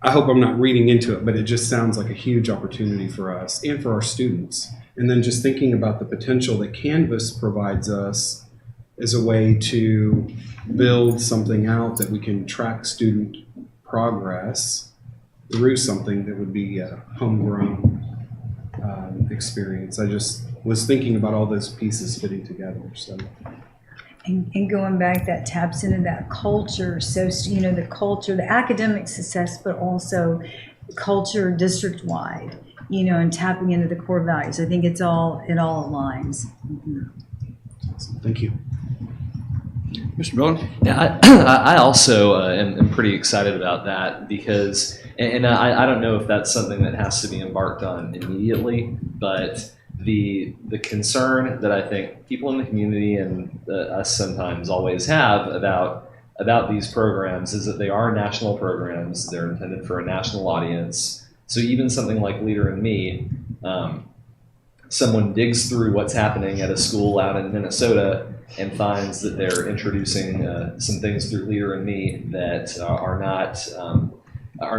I hope I'm not reading into it, but it just sounds like a huge opportunity for us and for our students. And then just thinking about the potential that Canvas provides us as a way to build something out that we can track student progress through something that would be a homegrown experience. I just was thinking about all those pieces fitting together. So. And going back, that taps into that culture. So, the culture, the academic success, but also culture district-wide, and tapping into the core values. I think it all aligns. Awesome. Thank you. Mr. Bowen? Yeah, I also am pretty excited about that because, and I don't know if that's something that has to be embarked on immediately, but the concern that I think people in the community and us sometimes always have about these programs is that they are national programs. They're intended for a national audience. So even something like Leader in Me, someone digs through what's happening at a school out in Minnesota and finds that they're introducing some things through Leader in Me that are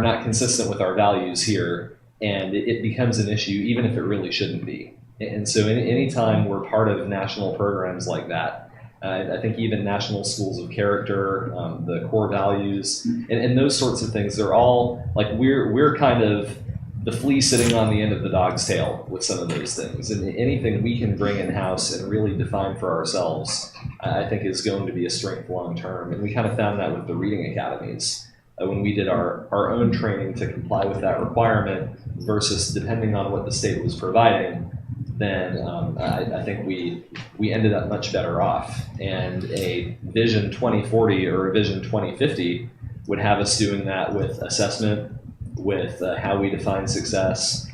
not consistent with our values here, and it becomes an issue even if it really shouldn't be. And so anytime we're part of national programs like that, I think even national schools of character, the core values, and those sorts of things, they're all like we're kind of the flea sitting on the end of the dog's tail with some of those things. And anything we can bring in-house and really define for ourselves, I think is going to be a strength long term. And we kind of found that with the reading academies. When we did our own training to comply with that requirement versus depending on what the state was providing, then I think we ended up much better off. And a Vision 2040 or a Vision 2050 would have us doing that with assessment, with how we define success,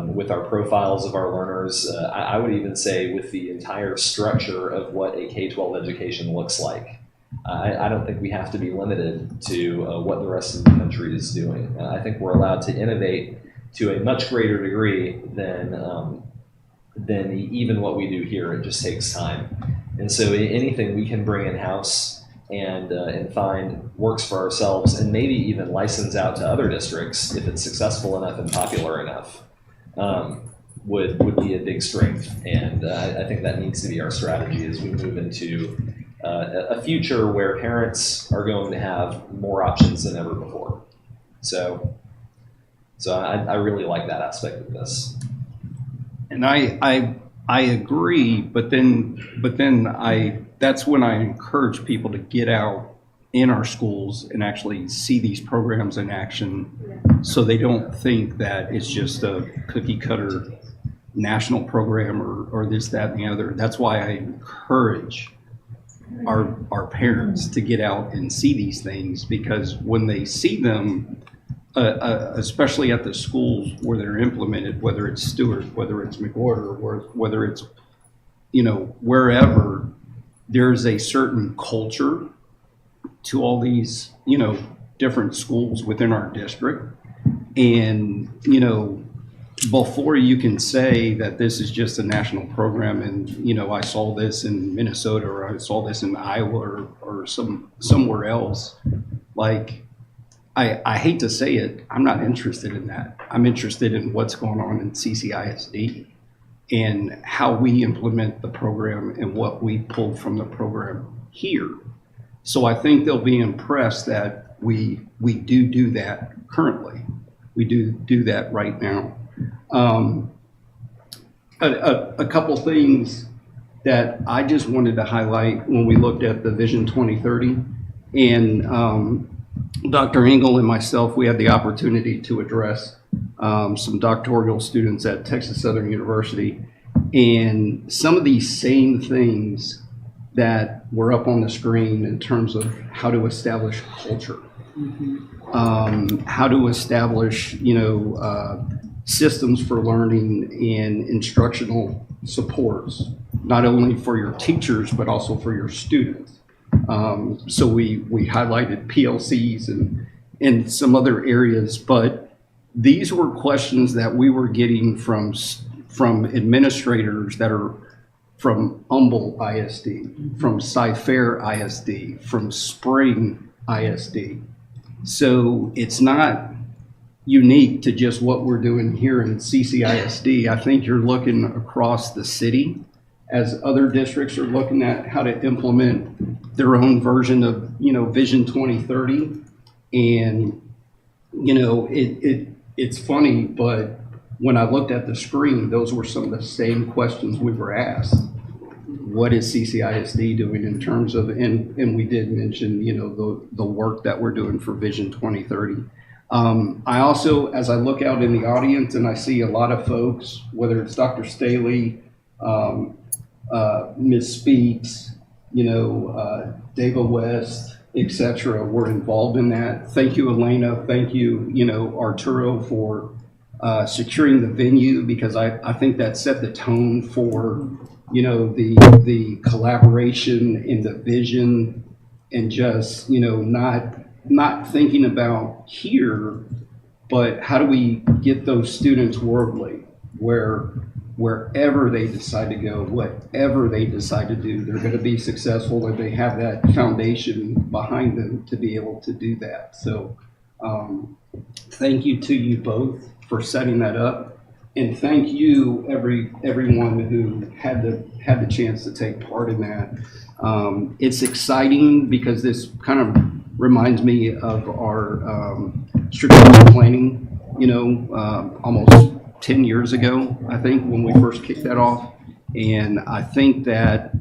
with our profiles of our learners. I would even say with the entire structure of what a K-12 education looks like. I don't think we have to be limited to what the rest of the country is doing. I think we're allowed to innovate to a much greater degree than even what we do here. It just takes time. And so anything we can bring in-house and find works for ourselves and maybe even license out to other districts if it's successful enough and popular enough would be a big strength. And I think that needs to be our strategy as we move into a future where parents are going to have more options than ever before. So I really like that aspect of this. And I agree, but then that's when I encourage people to get out in our schools and actually see these programs in action, so they don't think that it's just a cookie cutter national program or this, that, and the other. That's why I encourage our parents to get out and see these things, because when they see them, especially at the schools where they're implemented, whether it's Stewart, whether it's McWhorter, or whether it's, wherever, there's a certain culture to all these, different schools within our district. And, before you can say that this is just a national program and, you know, I saw this in Minnesota or I saw this in Iowa or somewhere else, like, I hate to say it, I'm not interested in that. I'm interested in what's going on in CCISD and how we implement the program and what we pull from the program here. So I think they'll be impressed that we do that currently. We do that right now. A couple things that I just wanted to highlight when we looked at the Vision 2030, and Dr. Engel and myself, we had the opportunity to address some doctoral students at Texas Southern University, and some of these same things that were up on the screen in terms of how to establish culture, how to establish, you know, systems for learning and instructional supports, not only for your teachers, but also for your students. So we highlighted PLCs and some other areas, but these were questions that we were getting from administrators that are from Humboldt ISD, from Cy-Fair ISD, from Spring ISD. So it's not unique to just what we're doing here in CCISD. I think you're looking across the city as other districts are looking at how to implement their own version of, you know, Vision 2030. And, you know, it's funny, but when I looked at the screen, those were some of the same questions we were asked. What is CCISD doing in terms of, and we did mention, you know, the work that we're doing for Vision 2030. I also, as I look out in the audience and I see a lot of folks, whether it's Dr. Staley, Ms. Speaks, you know, Dava West, etc., were involved in that. Thank you, Elena. Thank you, you know, Arturo, for securing the venue, because I think that set the tone for, you know, the collaboration and the vision, and just, you know, not thinking about here, but how do we get those students worldly, wherever they decide to go, whatever they decide to do, they're going to be successful, and they have that foundation behind them to be able to do that. So thank you to you both for setting that up, and thank you everyone who had the chance to take part in that. It's exciting because this kind of reminds me of our strategic planning, you know, almost 10 years ago, I think, when we first kicked that off. And I think that,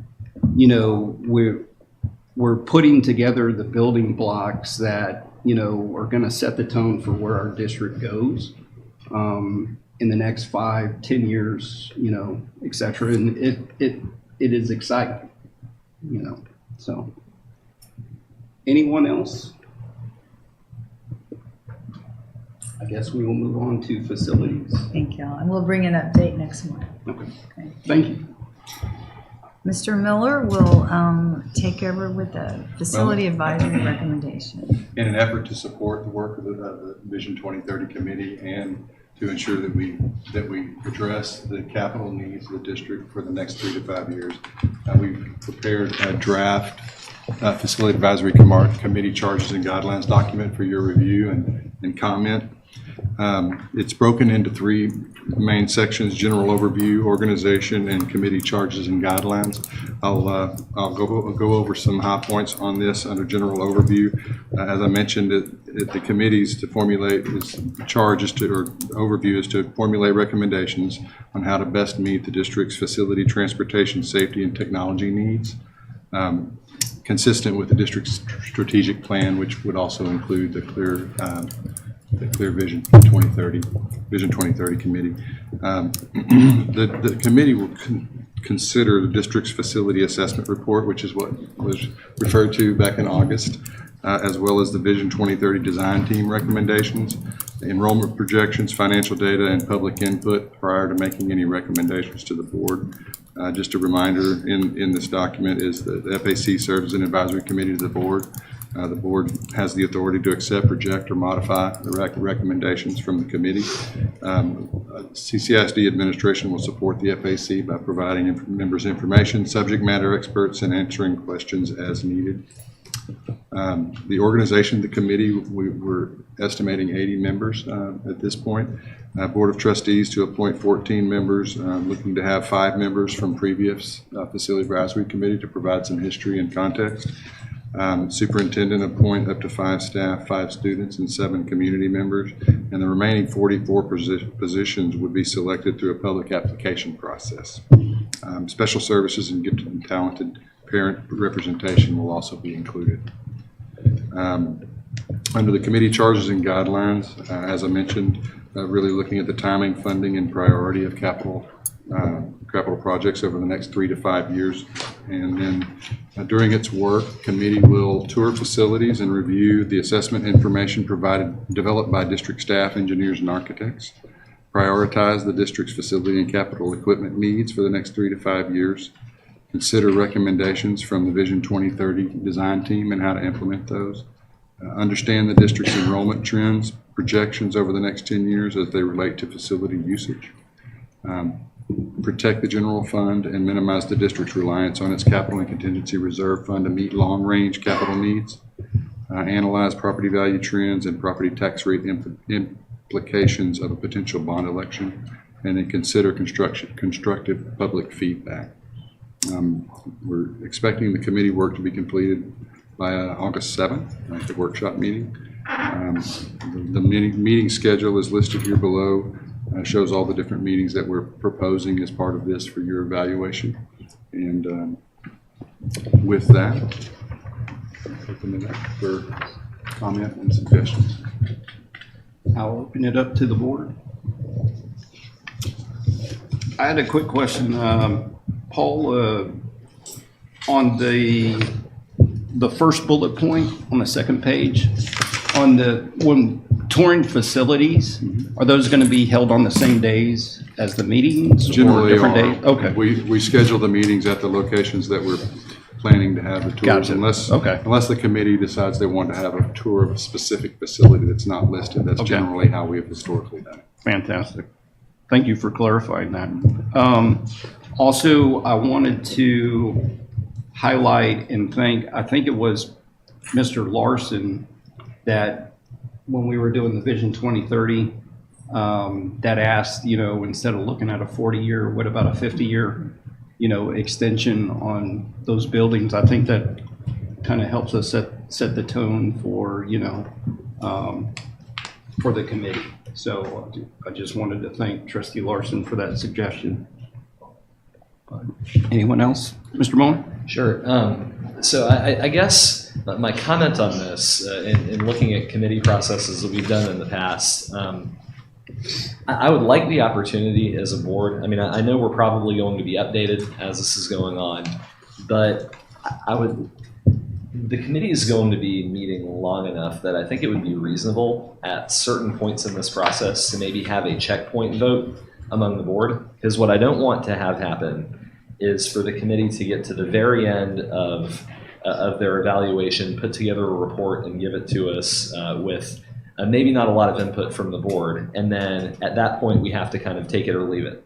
you know, we're putting together the building blocks that, you know, are going to set the tone for where our district goes in the next 5-10 years, you know, et cetera. And it is exciting, you know. So anyone else? I guess we will move on to facilities. Thank you, and we'll bring an update next month. Okay. Thank you. Mr. Miller will take over with the facility advisory recommendation. In an effort to support the work of the Vision 2030 committee and to ensure that we address the capital needs of the district for the next 3 to 5 years, we've prepared a draft facility advisory committee charges and guidelines document for your review and comment. It's broken into 3 main sections: general overview, organization, and committee charges and guidelines. I'll go over some high points on this under general overview. As I mentioned, the committees to formulate overview is to formulate recommendations on how to best meet the district's facility, transportation, safety, and technology needs, consistent with the district's strategic plan, which would also include the Clear Vision 2030 committee. The committee will consider the district's facility assessment report, which is what was referred to back in August, as well as the Vision 2030 design team recommendations, enrollment projections, financial data, and public input prior to making any recommendations to the board. Just a reminder in this document is that the FAC serves as an advisory committee to the board. The board has the authority to accept, reject, or modify the recommendations from the committee. CCISD administration will support the FAC by providing members information, subject matter experts, and answering questions as needed. The organization of the committee, we're estimating 80 members at this point. Board of Trustees to appoint 14 members, looking to have 5 members from previous Facility Advisory Committee to provide some history and context. Superintendent appoint up to 5 staff, 5 students, and 7 community members, and the remaining 44 positions would be selected through a public application process. Special services and gifted and talented parent representation will also be included. Under the committee charges and guidelines, as I mentioned, really looking at the timing, funding, and priority of capital projects over the next 3 to 5 years. And then during its work, committee will tour facilities and review the assessment information developed by district staff, engineers, and architects, prioritize the district's facility and capital equipment needs for the next 3 to 5 years, consider recommendations from the Vision 2030 design team and how to implement those, understand the district's enrollment trends, projections over the next 10 years as they relate to facility usage, protect the general fund and minimize the district's reliance on its capital and contingency reserve fund to meet long-range capital needs, analyze property value trends and property tax rate implications of a potential bond election, and then consider constructive public feedback. We're expecting the committee work to be completed by August 7th at the workshop meeting. The meeting schedule is listed here below. Shows all the different meetings that we're proposing as part of this for your evaluation. And with that, open it up for comment and suggestions. I'll open it up to the board. I had a quick question, Paul, on the first bullet point on the second page, when touring facilities, are those going to be held on the same days as the meetings? Generally or different are. days? Okay. We schedule the meetings at the locations that we're planning to have the tours. Gotcha. Unless the committee decides they want to have a tour of a specific facility that's not listed. That's generally how we have historically done it. Fantastic. Thank you for clarifying that. Also, I wanted to highlight and thank, I think it was Mr. Larson, that when we were doing the Vision 2030, that asked, instead of looking at a 40-year, what about a 50-year, extension on those buildings? I think that kind of helps us set the tone for, for the committee. So I just wanted to thank Trustee Larson for that suggestion. Anyone else? Mr. Moen? Sure. So I guess my comment on this, in looking at committee processes that we've done in the past, I would like the opportunity as a board. I mean, I know we're probably going to be updated as this is going on, but the committee is going to be meeting long enough that I think it would be reasonable at certain points in this process to maybe have a checkpoint vote among the board. Because what I don't want to have happen is for the committee to get to the very end of their evaluation, put together a report and give it to us with maybe not a lot of input from the board. And then at that point, we have to kind of take it or leave it.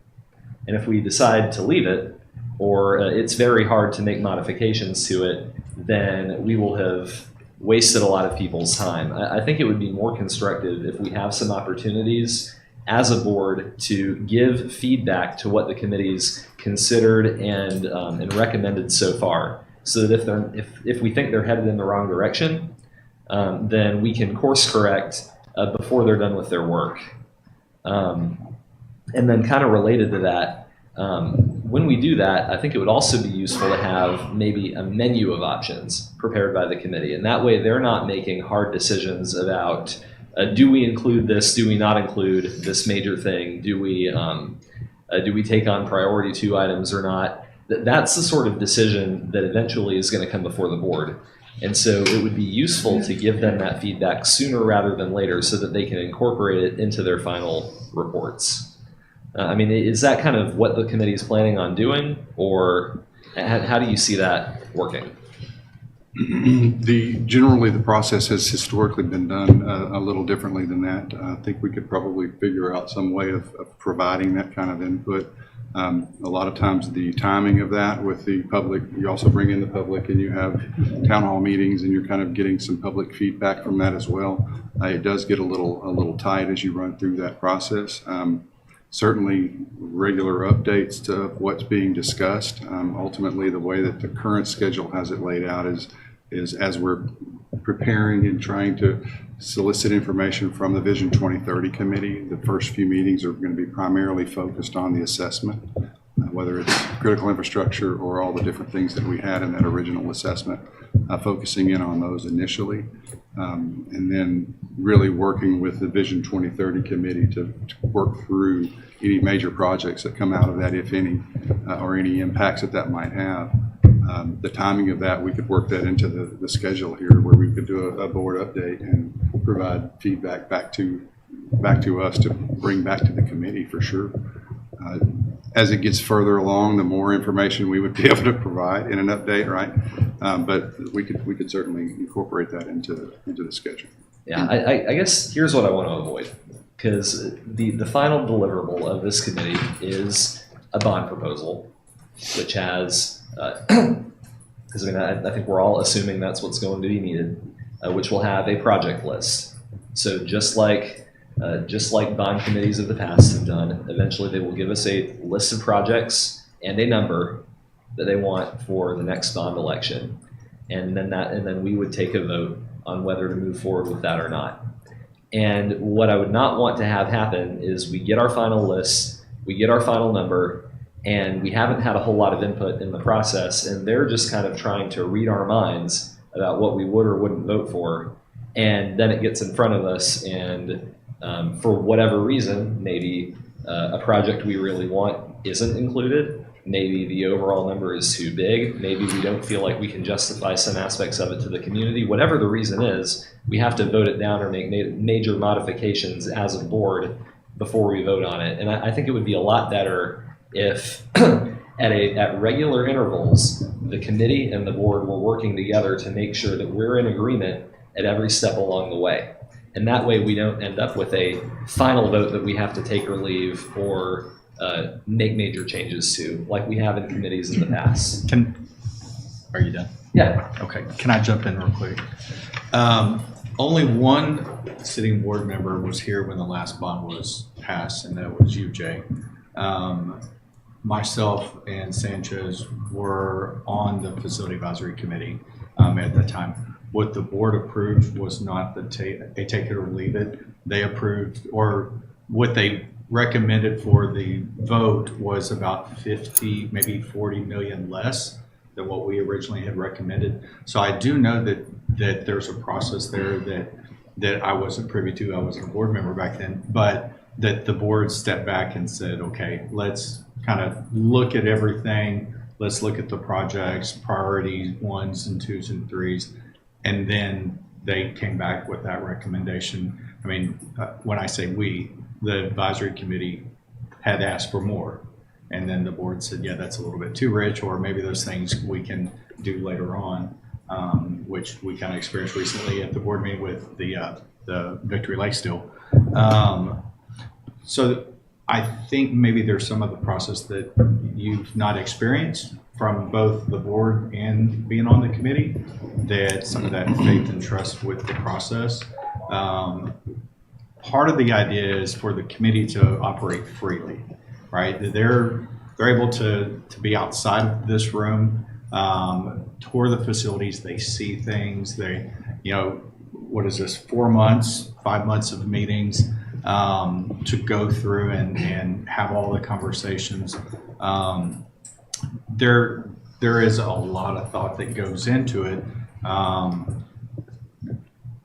And if we decide to leave it, or it's very hard to make modifications to it, then we will have wasted a lot of people's time. I think it would be more constructive if we have some opportunities as a board to give feedback to what the committee's considered and recommended so far, so that if we think they're headed in the wrong direction, then we can course correct before they're done with their work. And then kind of related to that, when we do that, I think it would also be useful to have maybe a menu of options prepared by the committee. And that way they're not making hard decisions about do we include this, do we not include this major thing, do we take on priority 2 items or not. That's the sort of decision that eventually is going to come before the board. And so it would be useful to give them that feedback sooner rather than later so that they can incorporate it into their final reports. I mean, is that kind of what the committee is planning on doing, or how do you see that working? Generally, the process has historically been done a little differently than that. I think we could probably figure out some way of providing that kind of input. A lot of times the timing of that with the public, you also bring in the public and you have town hall meetings and you're kind of getting some public feedback from that as well. It does get a little tight as you run through that process. Certainly regular updates to what's being discussed. Ultimately, the way that the current schedule has it laid out is as we're preparing and trying to solicit information from the Vision 2030 committee, the first few meetings are going to be primarily focused on the assessment, whether it's critical infrastructure or all the different things that we had in that original assessment, focusing in on those initially, and then really working with the Vision 2030 committee to work through any major projects that come out of that, if any, or any impacts that might have. The timing of that, we could work that into the schedule here where we could do a board update and provide feedback back to us to bring back to the committee for sure. As it gets further along, the more information we would be able to provide in an update, right? But we could certainly incorporate that into the schedule. Yeah, I guess here's what I want to avoid, because the final deliverable of this committee is a bond proposal, which has, because I think we're all assuming that's what's going to be needed, which will have a project list. So just like bond committees of the past have done, eventually they will give us a list of projects and a number that they want for the next bond election, and then we would take a vote on whether to move forward with that or not. And what I would not want to have happen is we get our final list, we get our final number, and we haven't had a whole lot of input in the process, and they're just kind of trying to read our minds about what we would or wouldn't vote for, and then it gets in front of us, and for whatever reason, maybe a project we really want isn't included. Maybe the overall number is too big. Maybe we don't feel like we can justify some aspects of it to the community. Whatever the reason is, we have to vote it down or make major modifications as a board before we vote on it. And I think it would be a lot better if at regular intervals, the committee and the board were working together to make sure that we're in agreement at every step along the way. And that way we don't end up with a final vote that we have to take or leave or make major changes to, like we have in committees in the past. Are you done? Yeah. Okay. Can I jump in real quick? Only one sitting board member was here when the last bond was passed, and that was you, Jay. Myself and Sanchez were on the facility advisory committee at that time. What the board approved was not a take it or leave it. They approved, or what they recommended for the vote was about 50, maybe 40 million less than what we originally had recommended. So I do know that there's a process there that I wasn't privy to. I wasn't a board member back then, but that the board stepped back and said, okay, let's kind of look at everything. Let's look at the projects, priorities, 1s and 2s and 3s. And then they came back with that recommendation. I mean, when I say we, the advisory committee had asked for more. And then the board said, yeah, that's a little bit too rich, or maybe those things we can do later on, which we kind of experienced recently at the board meeting with the Victory Lake Steel. So I think maybe there's some of the process that you've not experienced from both the board and being on the committee, that some of that faith and trust with the process. Part of the idea is for the committee to operate freely, right? They're able to be outside of this room, tour the facilities, they see things, they, what is this, 4 months, 5 months of meetings to go through and have all the conversations. There is a lot of thought that goes into it.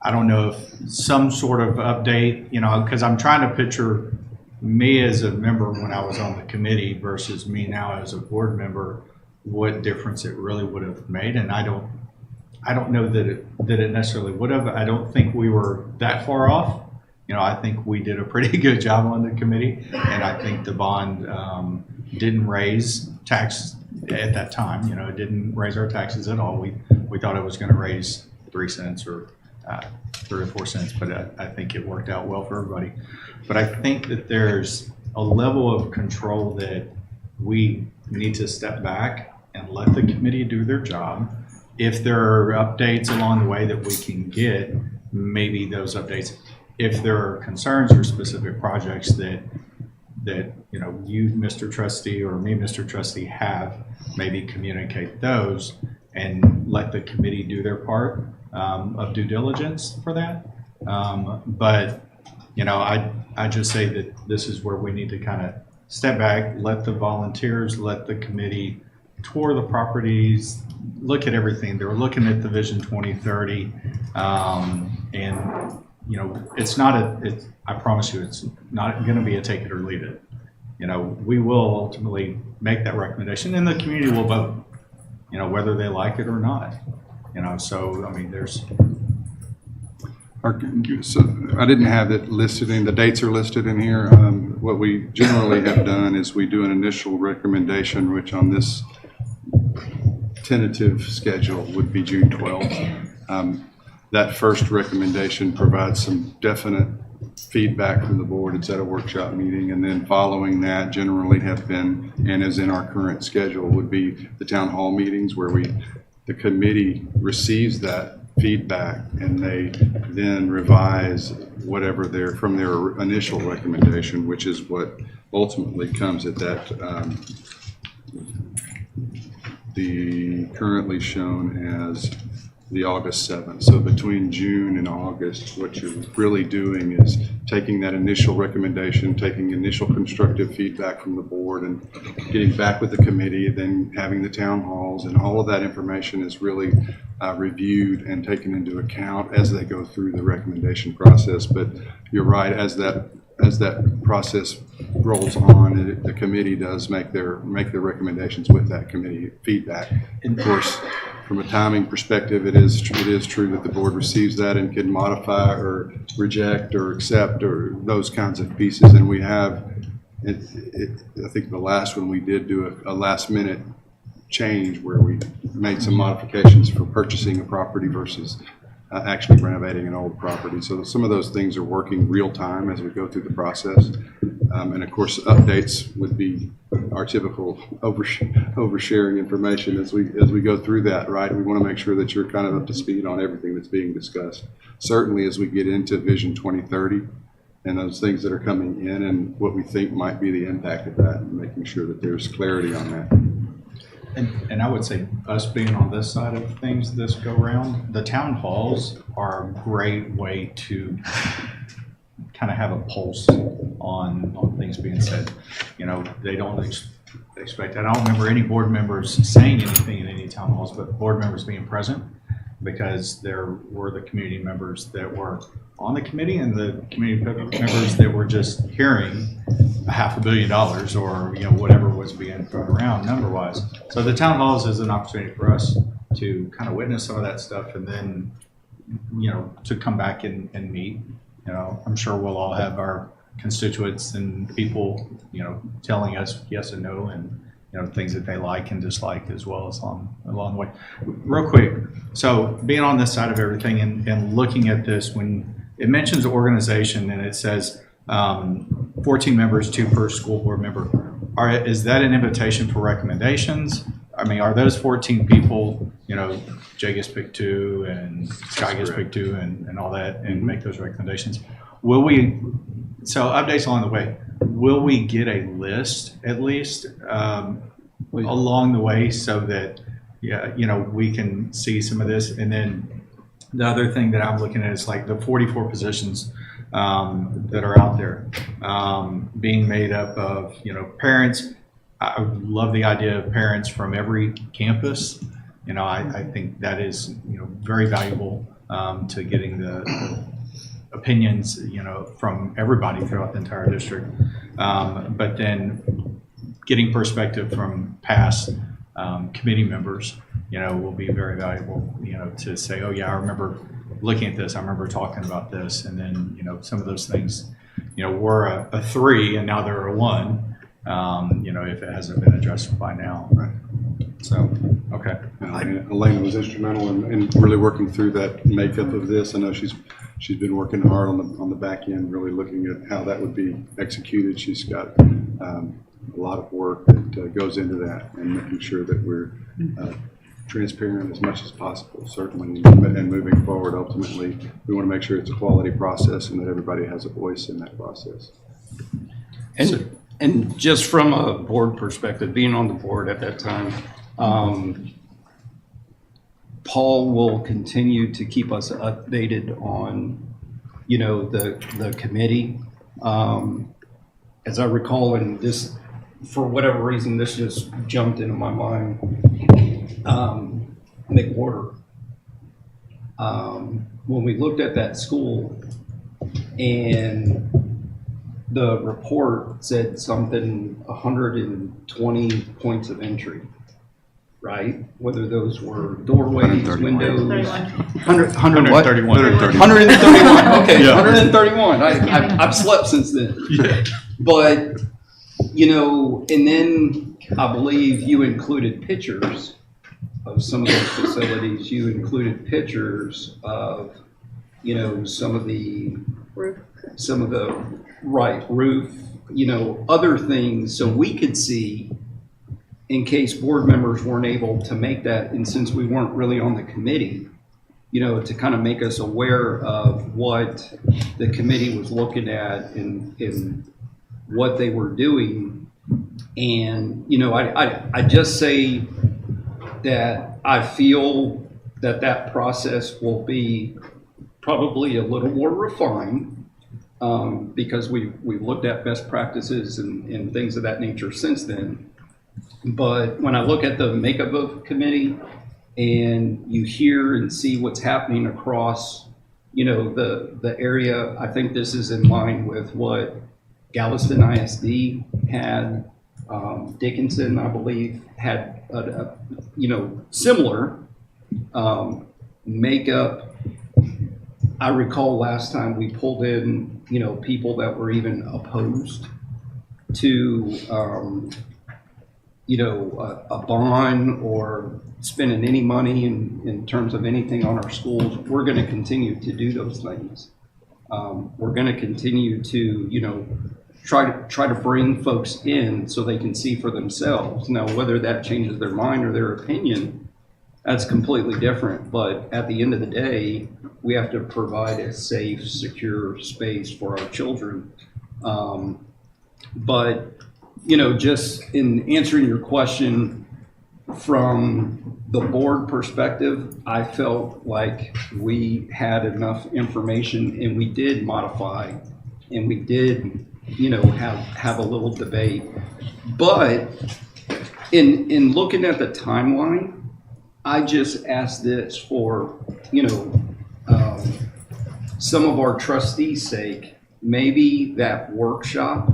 I don't know if some sort of update, because I'm trying to picture me as a member when I was on the committee versus me now as a board member, what difference it really would have made. And I don't know that it necessarily would have. I don't think we were that far off. I think we did a pretty good job on the committee, and I think the bond didn't raise tax at that time. It didn't raise our taxes at all. We we thought it was going to raise 3 cents or 3 or 4 cents, but I think it worked out well for everybody. But I think that there's a level of control that we need to step back and let the committee do their job. If there are updates along the way that we can get, maybe those updates. If there are concerns or specific projects that you know, you, Mr. Trustee, or me, Mr. Trustee, have, maybe communicate those and let the committee do their part of due diligence for that. But you know, I just say that this is where we need to kind of step back, let the volunteers, let the committee tour the properties, look at everything. They're looking at the Vision 2030, and you know, it's not I promise you, it's not going to be a take it or leave it. You know, we will ultimately make that recommendation, and the community will vote. You know, whether they like it or not. You know, so I mean, there's. So I didn't have it listed in, the dates are listed in here. What we generally have done is we do an initial recommendation, which on this tentative schedule would be June 12th. That first recommendation provides some definite feedback from the board. It's at a workshop meeting, and then following that generally have been, and is in our current schedule, would be the town hall meetings where the committee receives that feedback and they then revise whatever from their initial recommendation, which is what ultimately comes at that the currently shown as the August 7th. So between June and August, what you're really doing is taking that initial recommendation, taking initial constructive feedback from the board and getting back with the committee, then having the town halls, and all of that information is really reviewed and taken into account as they go through the recommendation process. But you're right, as that process rolls on, the committee does make their recommendations with that committee feedback. Of course, from a timing perspective, it is true that the board receives that and can modify or reject or accept or those kinds of pieces. And we have, I think the last one we did do a last minute change where we made some modifications for purchasing a property versus actually renovating an old property. So some of those things are working real time as we go through the process. And of course, updates would be our typical oversharing information as we go through that, right? We want to make sure that you're kind of up to speed on everything that's being discussed. Certainly as we get into Vision 2030 and those things that are coming in and what we think might be the impact of that, and making sure that there's clarity on that. And I would say us being on this side of things this go round, the town halls are a great way to kind of have a pulse on things being said. You know, they don't expect, I don't remember any board members saying anything in any town halls, but board members being present, because there were the community members that were on the committee and the community members that were just hearing $500 million or, you know, whatever was being thrown around number wise. So the town halls is an opportunity for us to kind of witness some of that stuff, and then, you know, to come back and meet. You know, I'm sure we'll all have our constituents and people, you know, telling us yes and no, and, you know, things that they like and dislike as well as along the way. Real quick, so being on this side of everything and looking at this, when it mentions organization and it says 14 members, 2 per school board member, is that an invitation for recommendations? I mean, are those 14 people, you know, Jay gets picked 2 and Sky gets picked 2 and all that, and make those recommendations? Will we, so updates along the way, will we get a list at least along the way so that, yeah, you know, we can see some of this? And then the other thing that I'm looking at is like the 44 positions that are out there being made up of, you know, parents. I love the idea of parents from every campus. You know, I think that is, you know, very valuable to getting the opinions, you know, from everybody throughout the entire district. But then getting perspective from past committee members, you know, will be very valuable, you know, to say, oh yeah, I remember looking at this, I remember talking about this. And then, you know, some of those things, you know, were a 3 and now they're a 1. You know, if it hasn't been addressed by now. Right. So, okay. Elena was instrumental in really working through that makeup of this. I know she's been working hard on the back end, really looking at how that would be executed. She's got a lot of work that goes into that, and making sure that we're transparent as much as possible, certainly, and moving forward. Ultimately, we want to make sure it's a quality process and that everybody has a voice in that process. And just from a board perspective, being on the board at that time, Paul will continue to keep us updated on, the committee. As I recall, and this, for whatever reason, this just jumped into my mind. McWhorter. When we looked at that school, and the report said something 120 points of entry, right? Whether those were doorways, windows. 100 what? 131. Okay, yeah. 131. I've slept since then. Yeah. But, and then I believe you included pictures of some of those facilities. You included pictures of, some of the roof, other things, so we could see, in case board members weren't able to make that, and since we weren't really on the committee, to kind of make us aware of what the committee was looking at and what they were doing. And, I just say that I feel that process will be probably a little more refined, because we've looked at best practices and things of that nature since then. But when I look at the makeup of committee, and you hear and see what's happening across, the area, I think this is in line with what Galveston ISD had. Dickinson, I believe, had a similar makeup. I recall last time we pulled in, people that were even opposed to, a bond or spending any money in terms of anything on our schools. We're going to continue to do those things. We're going to continue to, try to bring folks in so they can see for themselves. Now, whether that changes their mind or their opinion, that's completely different. But at the end of the day, we have to provide a safe, secure space for our children. But, just in answering your question from the board perspective, I felt like we had enough information, and we did modify, and we did, have a little debate. But in looking at the timeline, I just asked this for, some of our trustees' sake, maybe that workshop,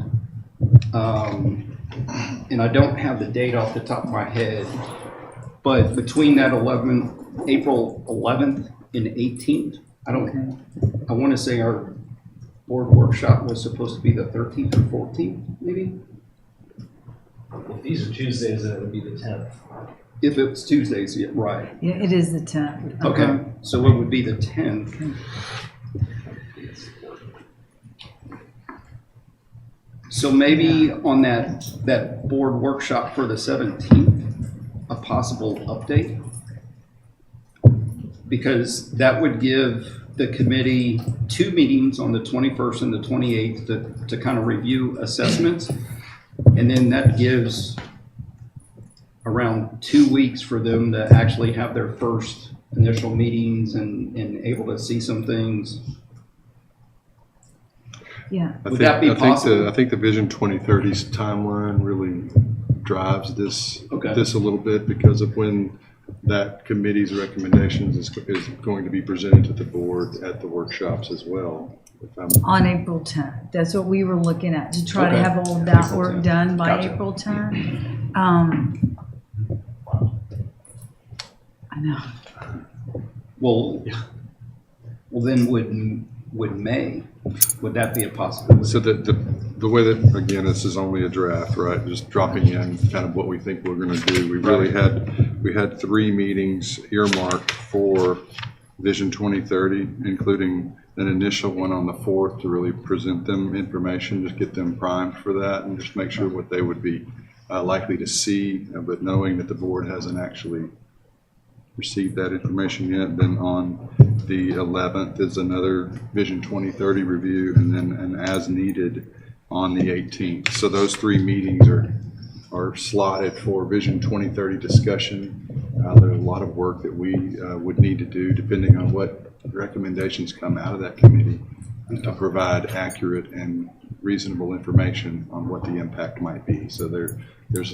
and I don't have the date off the top of my head, but between that April 11th and 18th, I want to say our board workshop was supposed to be the 13th or 14th, maybe? If these are Tuesdays, then it would be the 10th. If it's Tuesdays, yeah, right. Yeah, it is the 10th. Okay, so it would be the 10th. So maybe on that board workshop for the 17th, a possible update? Because that would give the committee 2 meetings on the 21st and the 28th to kind of review assessments. And then that gives around 2 weeks for them to actually have their first initial meetings and able to see some things. Yeah. Would that be possible? I think the Vision 2030's timeline really drives this a little bit, because of when that committee's recommendations is going to be presented to the board at the workshops as well. On April 10th. That's what we were looking at, to try to have all of that work done by April 10th. I know. Well, then would May Would that be a possibility? So the way that, again, this is only a draft, right? Just dropping in kind of what we think we're going to do. We had 3 meetings earmarked for Vision 2030, including an initial one on the 4th to really present them information, just get them primed for that, and just make sure what they would be likely to see, but knowing that the board hasn't actually received that information yet. Then on the 11th is another Vision 2030 review, and then an as needed on the 18th. So those 3 meetings are slotted for Vision 2030 discussion. There's a lot of work that we would need to do depending on what recommendations come out of that committee to provide accurate and reasonable information on what the impact might be. So there's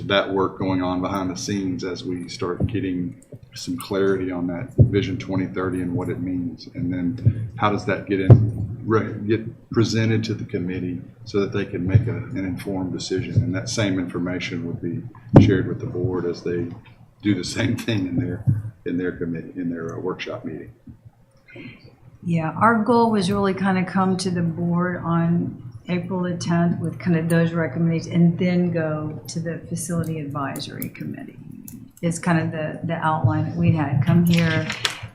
that work going on behind the scenes as we start getting some clarity on that Vision 2030 and what it means. And then how does that get presented to the committee so that they can make an informed decision. And that same information would be shared with the board as they do the same thing in their committee, in their workshop meeting. Yeah, our goal was really kind of come to the board on April the 10th with kind of those recommendations and then go to the facility advisory committee. It's kind of the outline that we had. Come here,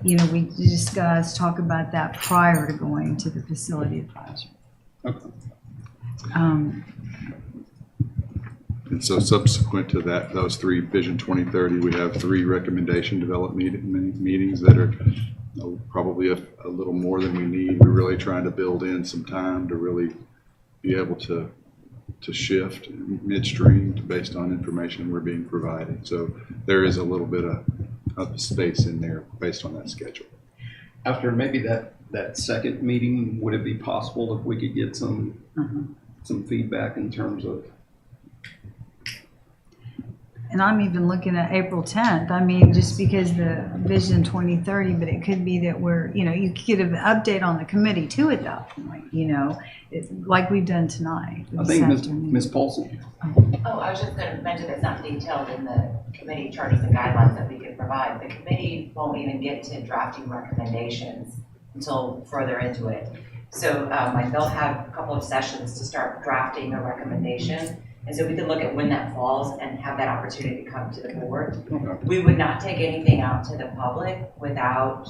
we discuss, talk about that prior to going to the facility advisory. Okay. And so subsequent to that, those 3 Vision 2030, we have 3 recommendation development meetings that are probably a little more than we need. We're really trying to build in some time to really be able to shift midstream based on information we're being provided. So there is a little bit of space in there based on that schedule. After maybe that second meeting, would it be possible if we could get some feedback in terms of? And I'm even looking at April 10th. I mean, just because the Vision 2030, but it could be that you could get an update on the committee too at that point, like we've done tonight. I think Ms. Paulson. Oh, I was just going to mention it's not detailed in the committee charters and guidelines that we could provide. The committee won't even get to drafting recommendations until further into it. So they'll have a couple of sessions to start drafting a recommendation. And so we could look at when that falls and have that opportunity to come to the board. We would not take anything out to the public without,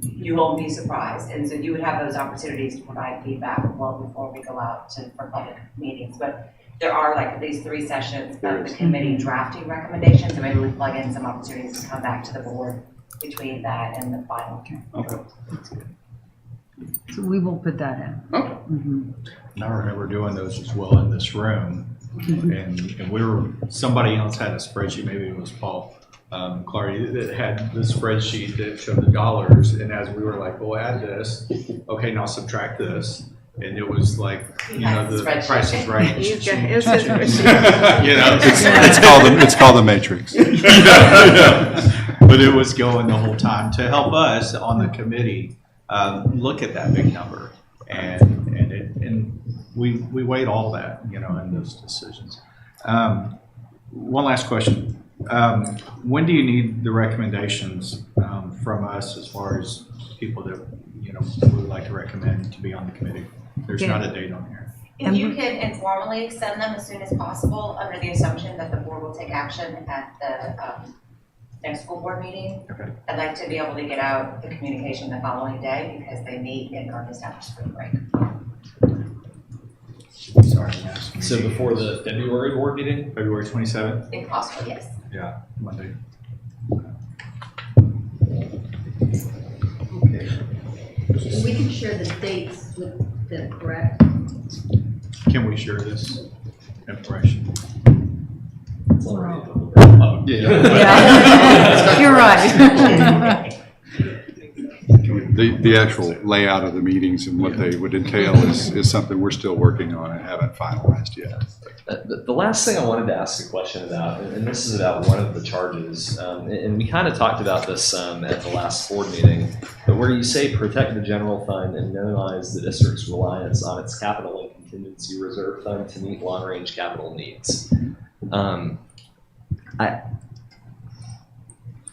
you won't be surprised. And so you would have those opportunities to provide feedback well before we go out for public meetings. But there are like these 3 sessions of the committee drafting recommendations, and maybe we plug in some opportunities to come back to the board between that and the final. Okay. So we will put that in. Okay. And I remember doing those as well in this room. And somebody else had a spreadsheet, maybe it was Paul Clardy, that had the spreadsheet that showed the dollars. And as we were like, well, add this, okay, now subtract this. And it was like, the Price is Right. It's called the Matrix. But it was going the whole time to help us on the committee look at that big number. And we weighed all that, in those decisions. One last question. When do you need the recommendations from us as far as people that, we would like to recommend to be on the committee? There's not a date on here. If you can informally send them as soon as possible under the assumption that the board will take action at the next school board meeting. Okay. I'd like to be able to get out the communication the following day because they meet in earnest after spring break. Sorry. So before the February board meeting? February 27th? If possible, yes. Yeah, Monday. We can share the dates with them, correct? Can we share this information? Yeah. You're right. The actual layout of the meetings and what they would entail is something we're still working on and haven't finalized yet. The last thing I wanted to ask a question about, and this is about one of the charges, and we kind of talked about this at the last board meeting, but where you say protect the general fund and minimize the district's reliance on its capital and contingency reserve fund to meet long-range capital needs.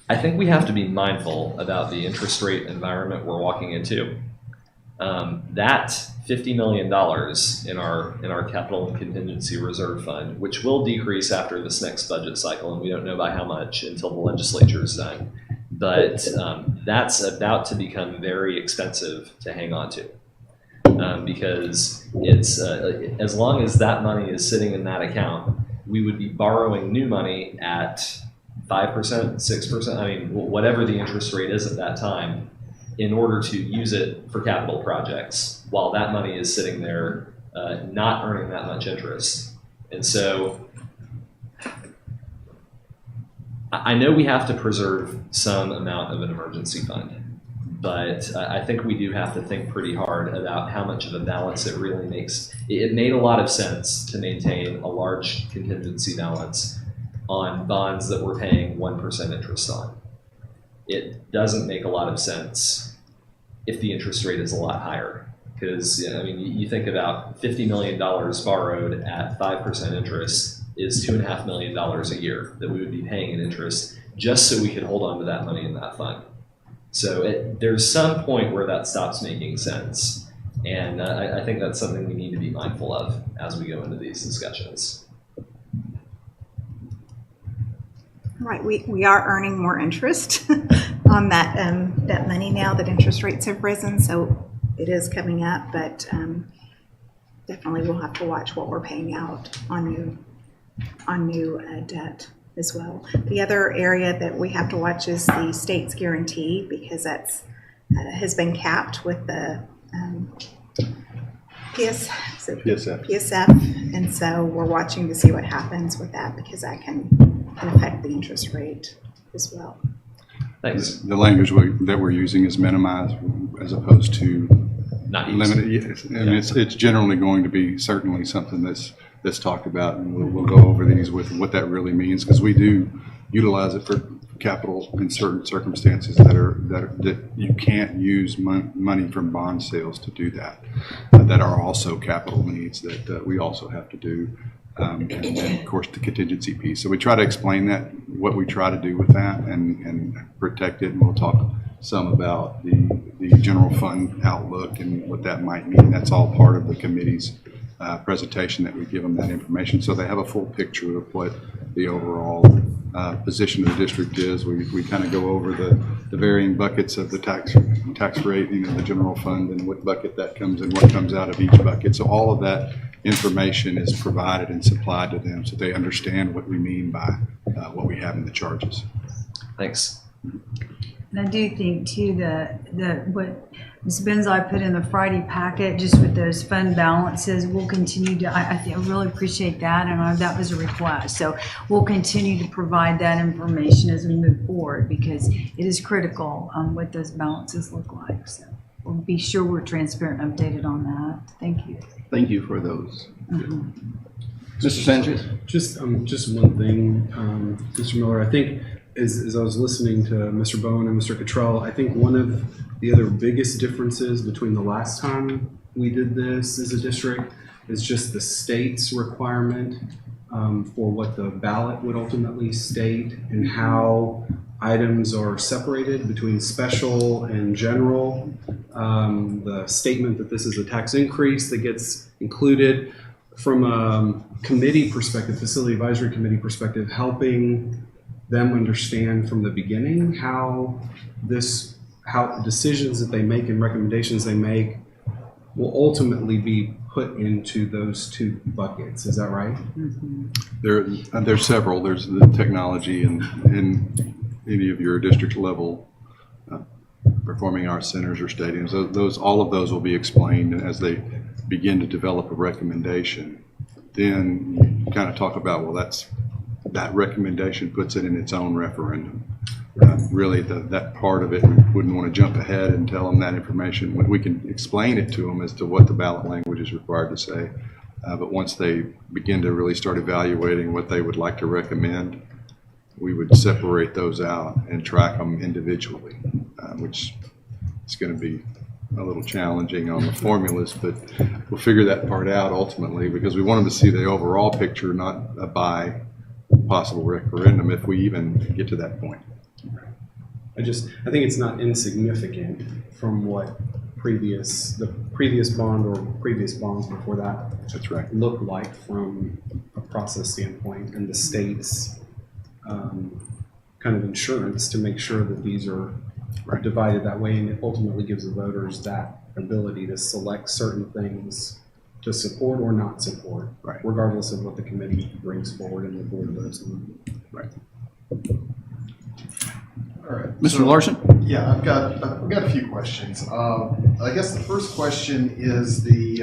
I think we have to be mindful about the interest rate environment we're walking into. That $50 million in our capital and contingency reserve fund, which will decrease after this next budget cycle, and we don't know by how much until the legislature is done. But that's about to become very expensive to hang on to. Because it's as long as that money is sitting in that account, we would be borrowing new money at 5%, 6%, I mean, whatever the interest rate is at that time, in order to use it for capital projects, while that money is sitting there not earning that much interest. And so I know we have to preserve some amount of an emergency fund. But I think we do have to think pretty hard about how much of a balance it really makes. It made a lot of sense to maintain a large contingency balance on bonds that we're paying 1% interest on. It doesn't make a lot of sense if the interest rate is a lot higher. Because, I mean, you think about $50 million borrowed at 5% interest is $2.5 million a year that we would be paying in interest just so we could hold on to that money in that fund. So there's some point where that stops making sense. And I think that's something we need to be mindful of as we go into these discussions. Right, we are earning more interest on that money now that interest rates have risen, so it is coming up, but definitely we'll have to watch what we're paying out on new debt as well. The other area that we have to watch is the state's guarantee, because that's has been capped with the PSF, and so we're watching to see what happens with that, because that can affect the interest rate as well. Thanks. The language that we're using is minimized as opposed to not limited. Yes. And it's generally going to be certainly something that's talked about, and we'll go over these with what that really means, because we do utilize it for capital in certain circumstances that you can't use money from bond sales to do that. That are also capital needs that we also have to do, and then of course the contingency piece. So we try to explain that, what we try to do with that, and protect it. And we'll talk some about the general fund outlook and what that might mean. That's all part of the committee's presentation, that we give them that information so they have a full picture of what the overall position of the district is. We kind of go over the varying buckets of the tax rate, the general fund, and what bucket that comes in, what comes out of each bucket. So all of that information is provided and supplied to them so they understand what we mean by what we have in the charges. Thanks. And I do think too that what Ms. Benzi put in the Friday packet, just with those fund balances, we'll continue to, I really appreciate that, and that was a request. So we'll continue to provide that information as we move forward, because it is critical what those balances look like. So we'll be sure we're transparent and updated on that. Thank you. Thank you for those. Mr. Sanchez? Just one thing, Mr. Miller, I think as I was listening to Mr. Bowen and Mr. Cottrell, I think one of the other biggest differences between the last time we did this as a district is just the state's requirement for what the ballot would ultimately state, and how items are separated between special and general. The statement that this is a tax increase that gets included from a committee perspective, facility advisory committee perspective, helping them understand from the beginning how decisions that they make and recommendations they make will ultimately be put into those two buckets. Is that right? Mm-hmm. There's several. There's the technology and in any of your district level performing arts centers or stadiums. All of those will be explained as they begin to develop a recommendation. Then you kind of talk about, well, that recommendation puts it in its own referendum. Really, that part of it, we wouldn't want to jump ahead and tell them that information. We can explain it to them as to what the ballot language is required to say. But once they begin to really start evaluating what they would like to recommend, we would separate those out and track them individually, which is going to be a little challenging on the formulas, but we'll figure that part out ultimately, because we want them to see the overall picture, not a by possible referendum, if we even get to that point. I think it's not insignificant from what previous bond or previous bonds before that. That's right. Look like from a process standpoint, and the state's kind of insurance to make sure that these are divided that way, and it ultimately gives the voters that ability to select certain things to support or not support, regardless of what the committee brings forward and the board votes on. Right. All right. Mr. Larson? Yeah, I've got a few questions. I guess the first question is the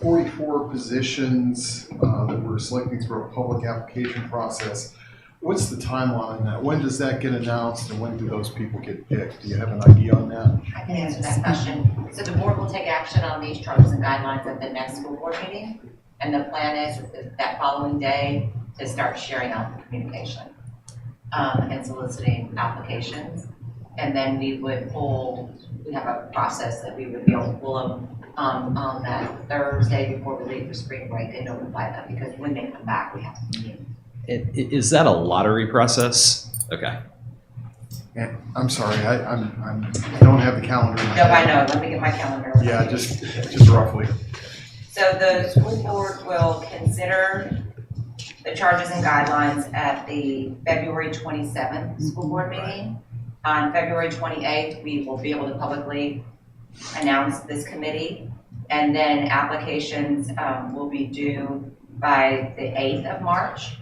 44 positions that we're selecting through a public application process. What's the timeline on that? When does that get announced, and when do those people get picked? Do you have an idea on that? I can answer that question. So the board will take action on these charters and guidelines at the next school board meeting, and the plan is that following day to start sharing out the communication and soliciting applications. And then we have a process that we would be able to pull them on that Thursday before we leave for spring break and notify them, because when they come back, we have to meet. Is that a lottery process? Okay. Yeah, I'm sorry, I don't have the calendar. No, I know. Let me get my calendar. Yeah, just roughly. So the school board will consider the charges and guidelines at the February 27th school board meeting. On February 28th, we will be able to publicly announce this committee, and then applications will be due by the 8th of March.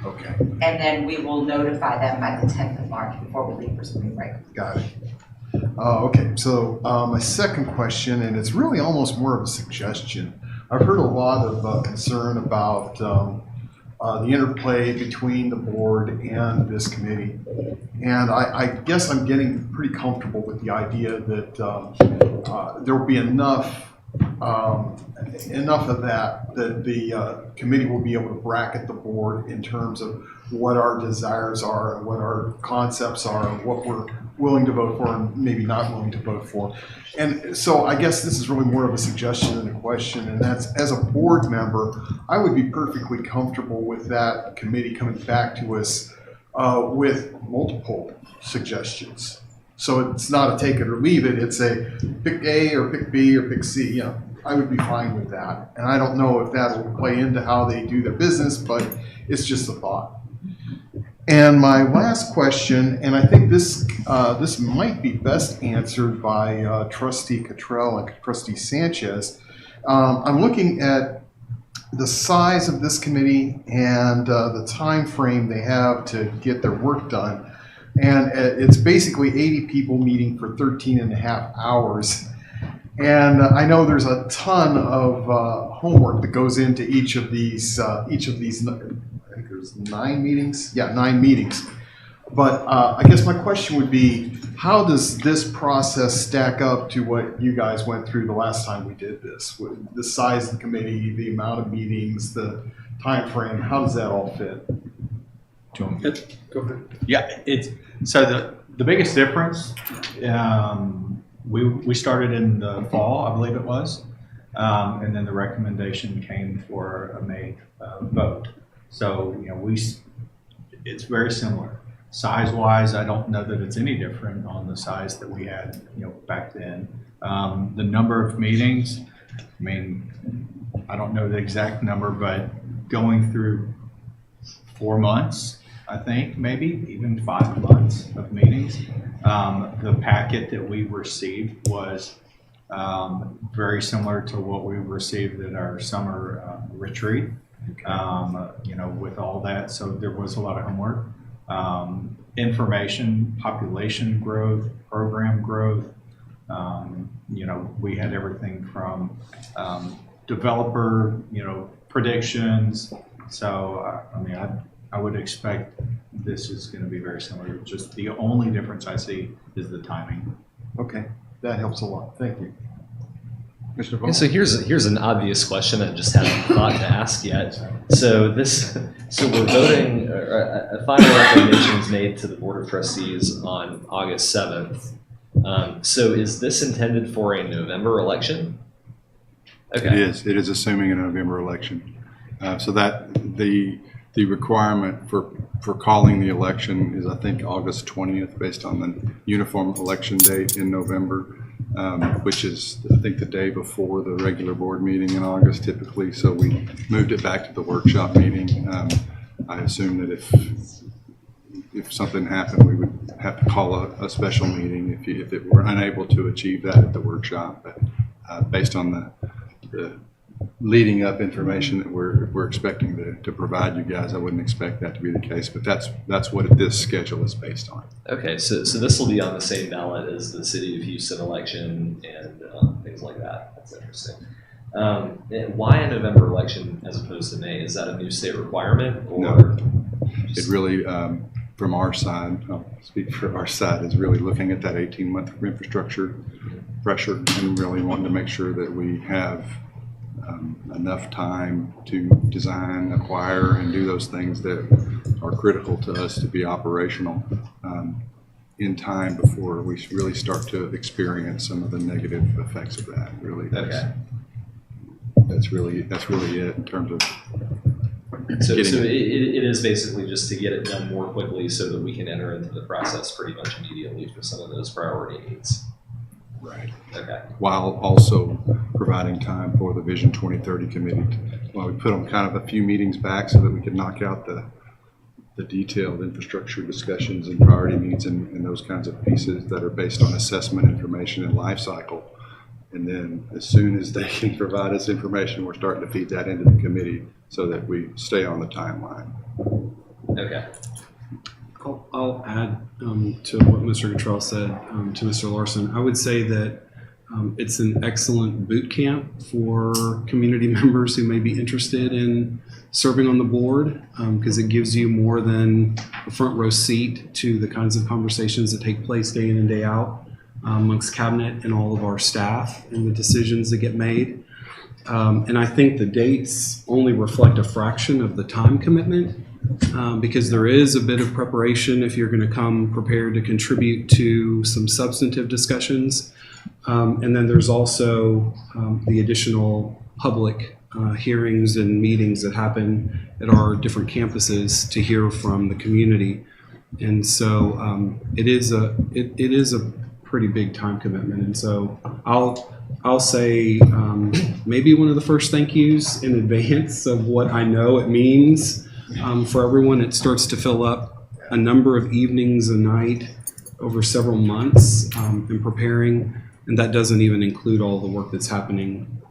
Okay. And then we will notify them by the 10th of March before we leave for spring break. Got it. Okay, so my second question, and it's really almost more of a suggestion. I've heard a lot of concern about the interplay between the board and this committee. And I guess I'm getting pretty comfortable with the idea that there will be enough of that the committee will be able to bracket the board in terms of what our desires are and what our concepts are and what we're willing to vote for and maybe not willing to vote for. And so I guess this is really more of a suggestion than a question, and that's, as a board member, I would be perfectly comfortable with that committee coming back to us with multiple suggestions. So it's not a take it or leave it, it's a pick A or pick B or pick C. You know, I would be fine with that. And I don't know if that will play into how they do their business, but it's just a thought. And my last question, and I think this might be best answered by Trustee Cottrell and Trustee Sanchez. I'm looking at the size of this committee and the time frame they have to get their work done. And it's basically 80 people meeting for 13 and a half hours. And I know there's a ton of homework that goes into each of these, I think there's 9 meetings. Yeah, 9 meetings. But I guess my question would be, how does this process stack up to what you guys went through the last time we did this? With the size of the committee, the amount of meetings, the time frame, how does that all fit? Do you want me? Go ahead. Yeah, so the biggest difference, we started in the fall, I believe it was, and then the recommendation came for a May vote. So it's very similar. Size-wise, I don't know that it's any different on the size that we had, back then. The number of meetings, I mean, I don't know the exact number, but going through 4 months, I think, maybe even 5 months of meetings. The packet that we received was very similar to what we received at our summer retreat. With all that, so there was a lot of homework. Information, population growth, program growth. We had everything from developer, predictions. So, I would expect this is going to be very similar. Just the only difference I see is the timing. Okay, that helps a lot. Thank you. Mr. And so here's an obvious question I just haven't thought to ask yet. So we're voting. A final recommendation is made to the Board of Trustees on August 7th. So is this intended for a November election? Okay. It is. It is assuming a November election. So that the The requirement for calling the election is, I think, August 20th, based on the uniform election date in November, which is, I think, the day before the regular board meeting in August typically. So we moved it back to the workshop meeting. I assume that if something happened, we would have to call a special meeting if it were unable to achieve that at the workshop. But based on the leading up information that we're expecting to provide you guys, I wouldn't expect that to be the case. But that's what this schedule is based on. Okay, so this will be on the same ballot as the City of Houston election and things like that. That's interesting. Why a November election as opposed to May? Is that a new state requirement? Or no, it really, from our side, I'll speak for our side, is really looking at that 18-month infrastructure pressure and really wanting to make sure that we have enough time to design, acquire, and do those things that are critical to us to be operational in time before we really start to experience some of the negative effects of that. Really, that's really it in terms of. So it is basically just to get it done more quickly so that we can enter into the process pretty much immediately for some of those priority needs. Right. Okay. While also providing time for the Vision 2030 committee. Well, we put them kind of a few meetings back so that we could knock out the detailed infrastructure discussions and priority needs and those kinds of pieces that are based on assessment information and life cycle. And then as soon as they can provide us information, we're starting to feed that into the committee so that we stay on the timeline. Okay. I'll add to what Mr. Cottrell said to Mr. Larson. I would say that it's an excellent boot camp for community members who may be interested in serving on the board because it gives you more than a front row seat to the kinds of conversations that take place day in and day out amongst cabinet and all of our staff and the decisions that get made. And I think the dates only reflect a fraction of the time commitment. Because there is a bit of preparation if you're going to come prepared to contribute to some substantive discussions. And then there's also the additional public hearings and meetings that happen at our different campuses to hear from the community. And so it is a pretty big time commitment. And so I'll say maybe one of the first thank yous in advance of what I know it means. For everyone, it starts to fill up a number of evenings a night over several months in preparing, and that doesn't even include all the work that's happening,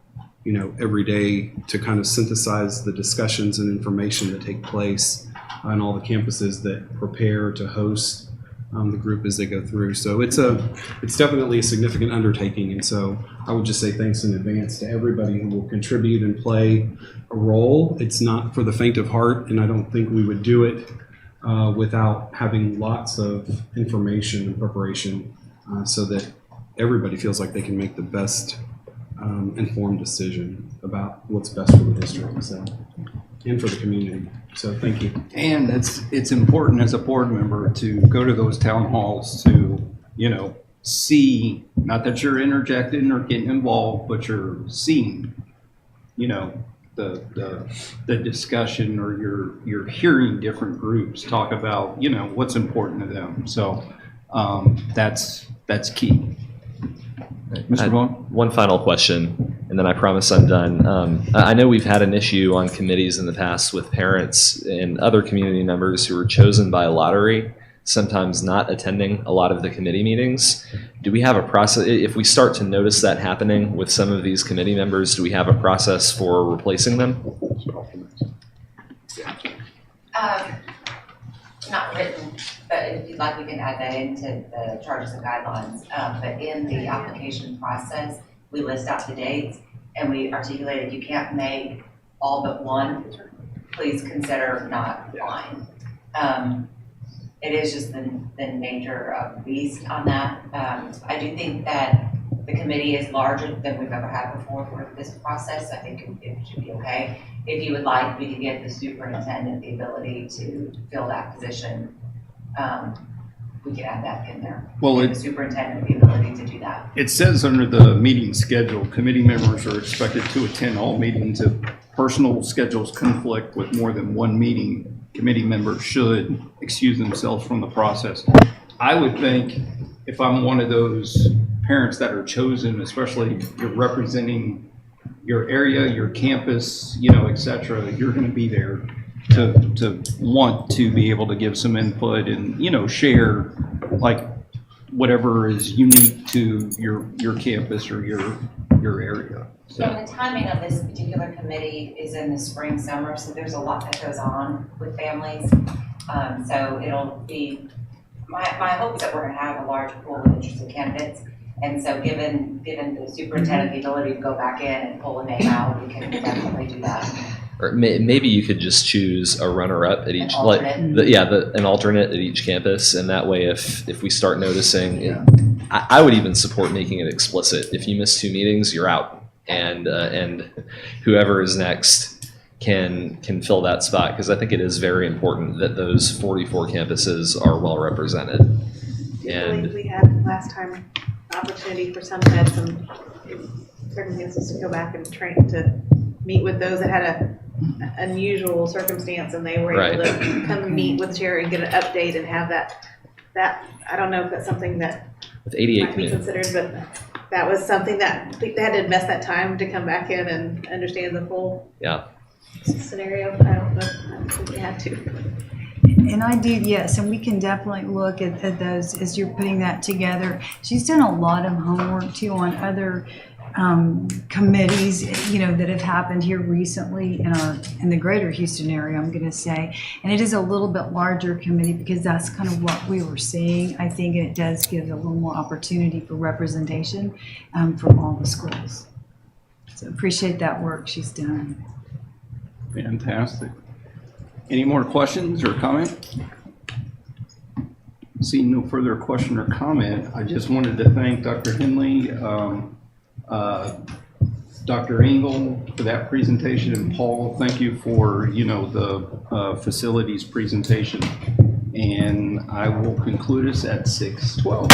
every day to kind of synthesize the discussions and information that take place on all the campuses that prepare to host the group as they go through. So it's definitely a significant undertaking, and so I would just say thanks in advance to everybody who will contribute and play a role. It's not for the faint of heart, and I don't think we would do it without having lots of information and preparation so that everybody feels like they can make the best informed decision about what's best for the district and for the community. So thank you. And it's important as a board member to go to those town halls to, see, not that you're interjecting or getting involved, but you're seeing, the discussion, or you're hearing different groups talk about, what's important to them. So that's key. Mr. Vaughn? One final question, and then I promise I'm done. I know we've had an issue on committees in the past with parents and other community members who were chosen by lottery, sometimes not attending a lot of the committee meetings. Do we have a process, if we start to notice that happening with some of these committee members, do we have a process for replacing them? Not written, but if you'd like, we can add that into the charges and guidelines. But in the application process, we list out the dates and we articulate if you can't make all but one, please consider not applying. It is just the nature of the beast on that. I do think that the committee is larger than we've ever had before for this process. I think it should be okay. If you would like, we can give the superintendent the ability to fill that position. We can add that in there. Well, give the superintendent the ability to do that. It says under the meeting schedule, committee members are expected to attend all meetings if personal schedules conflict with more than one meeting committee members should excuse themselves from the process. I would think if I'm one of those parents that are chosen, especially you're representing your area, your campus, et cetera, you're going to be there to want to be able to give some input and, share like whatever is unique to your campus or your area. So the timing of this particular committee is in the spring, summer, so there's a lot that goes on with families. So it'll be, my hope is that we're gonna have a large pool of interested candidates. And so given the superintendent the ability to go back in and pull a name out, we can definitely do that. Or maybe you could just choose a runner-up at each, an alternate at each campus, and that way, if we start noticing, I would even support making it explicit. If you miss 2 meetings, you're out, and whoever is next can fill that spot, because I think it is very important that those 44 campuses are well represented. And we had last time opportunity for some had some circumstances to go back and train to meet with those that had a unusual circumstance, and they were able to come meet with chair and get an update and have that I don't know if that's something that with 88 might be considered, but that was something that they had to invest that time to come back in and understand the full scenario. I don't know if we had to. And I do, yes, and we can definitely look at those as you're putting that together. She's done a lot of homework too on other committees, that have happened here recently in the greater Houston area, I'm going to say. And it is a little bit larger committee because that's kind of what we were seeing. I think it does give a little more opportunity for representation from all the schools. So appreciate that work she's done. Fantastic. Any more questions or comment? Seeing no further question or comment, I just wanted to thank Dr. Henley, Dr. Engel for that presentation, and Paul, thank you for the facilities presentation. And I will conclude us at 6:12.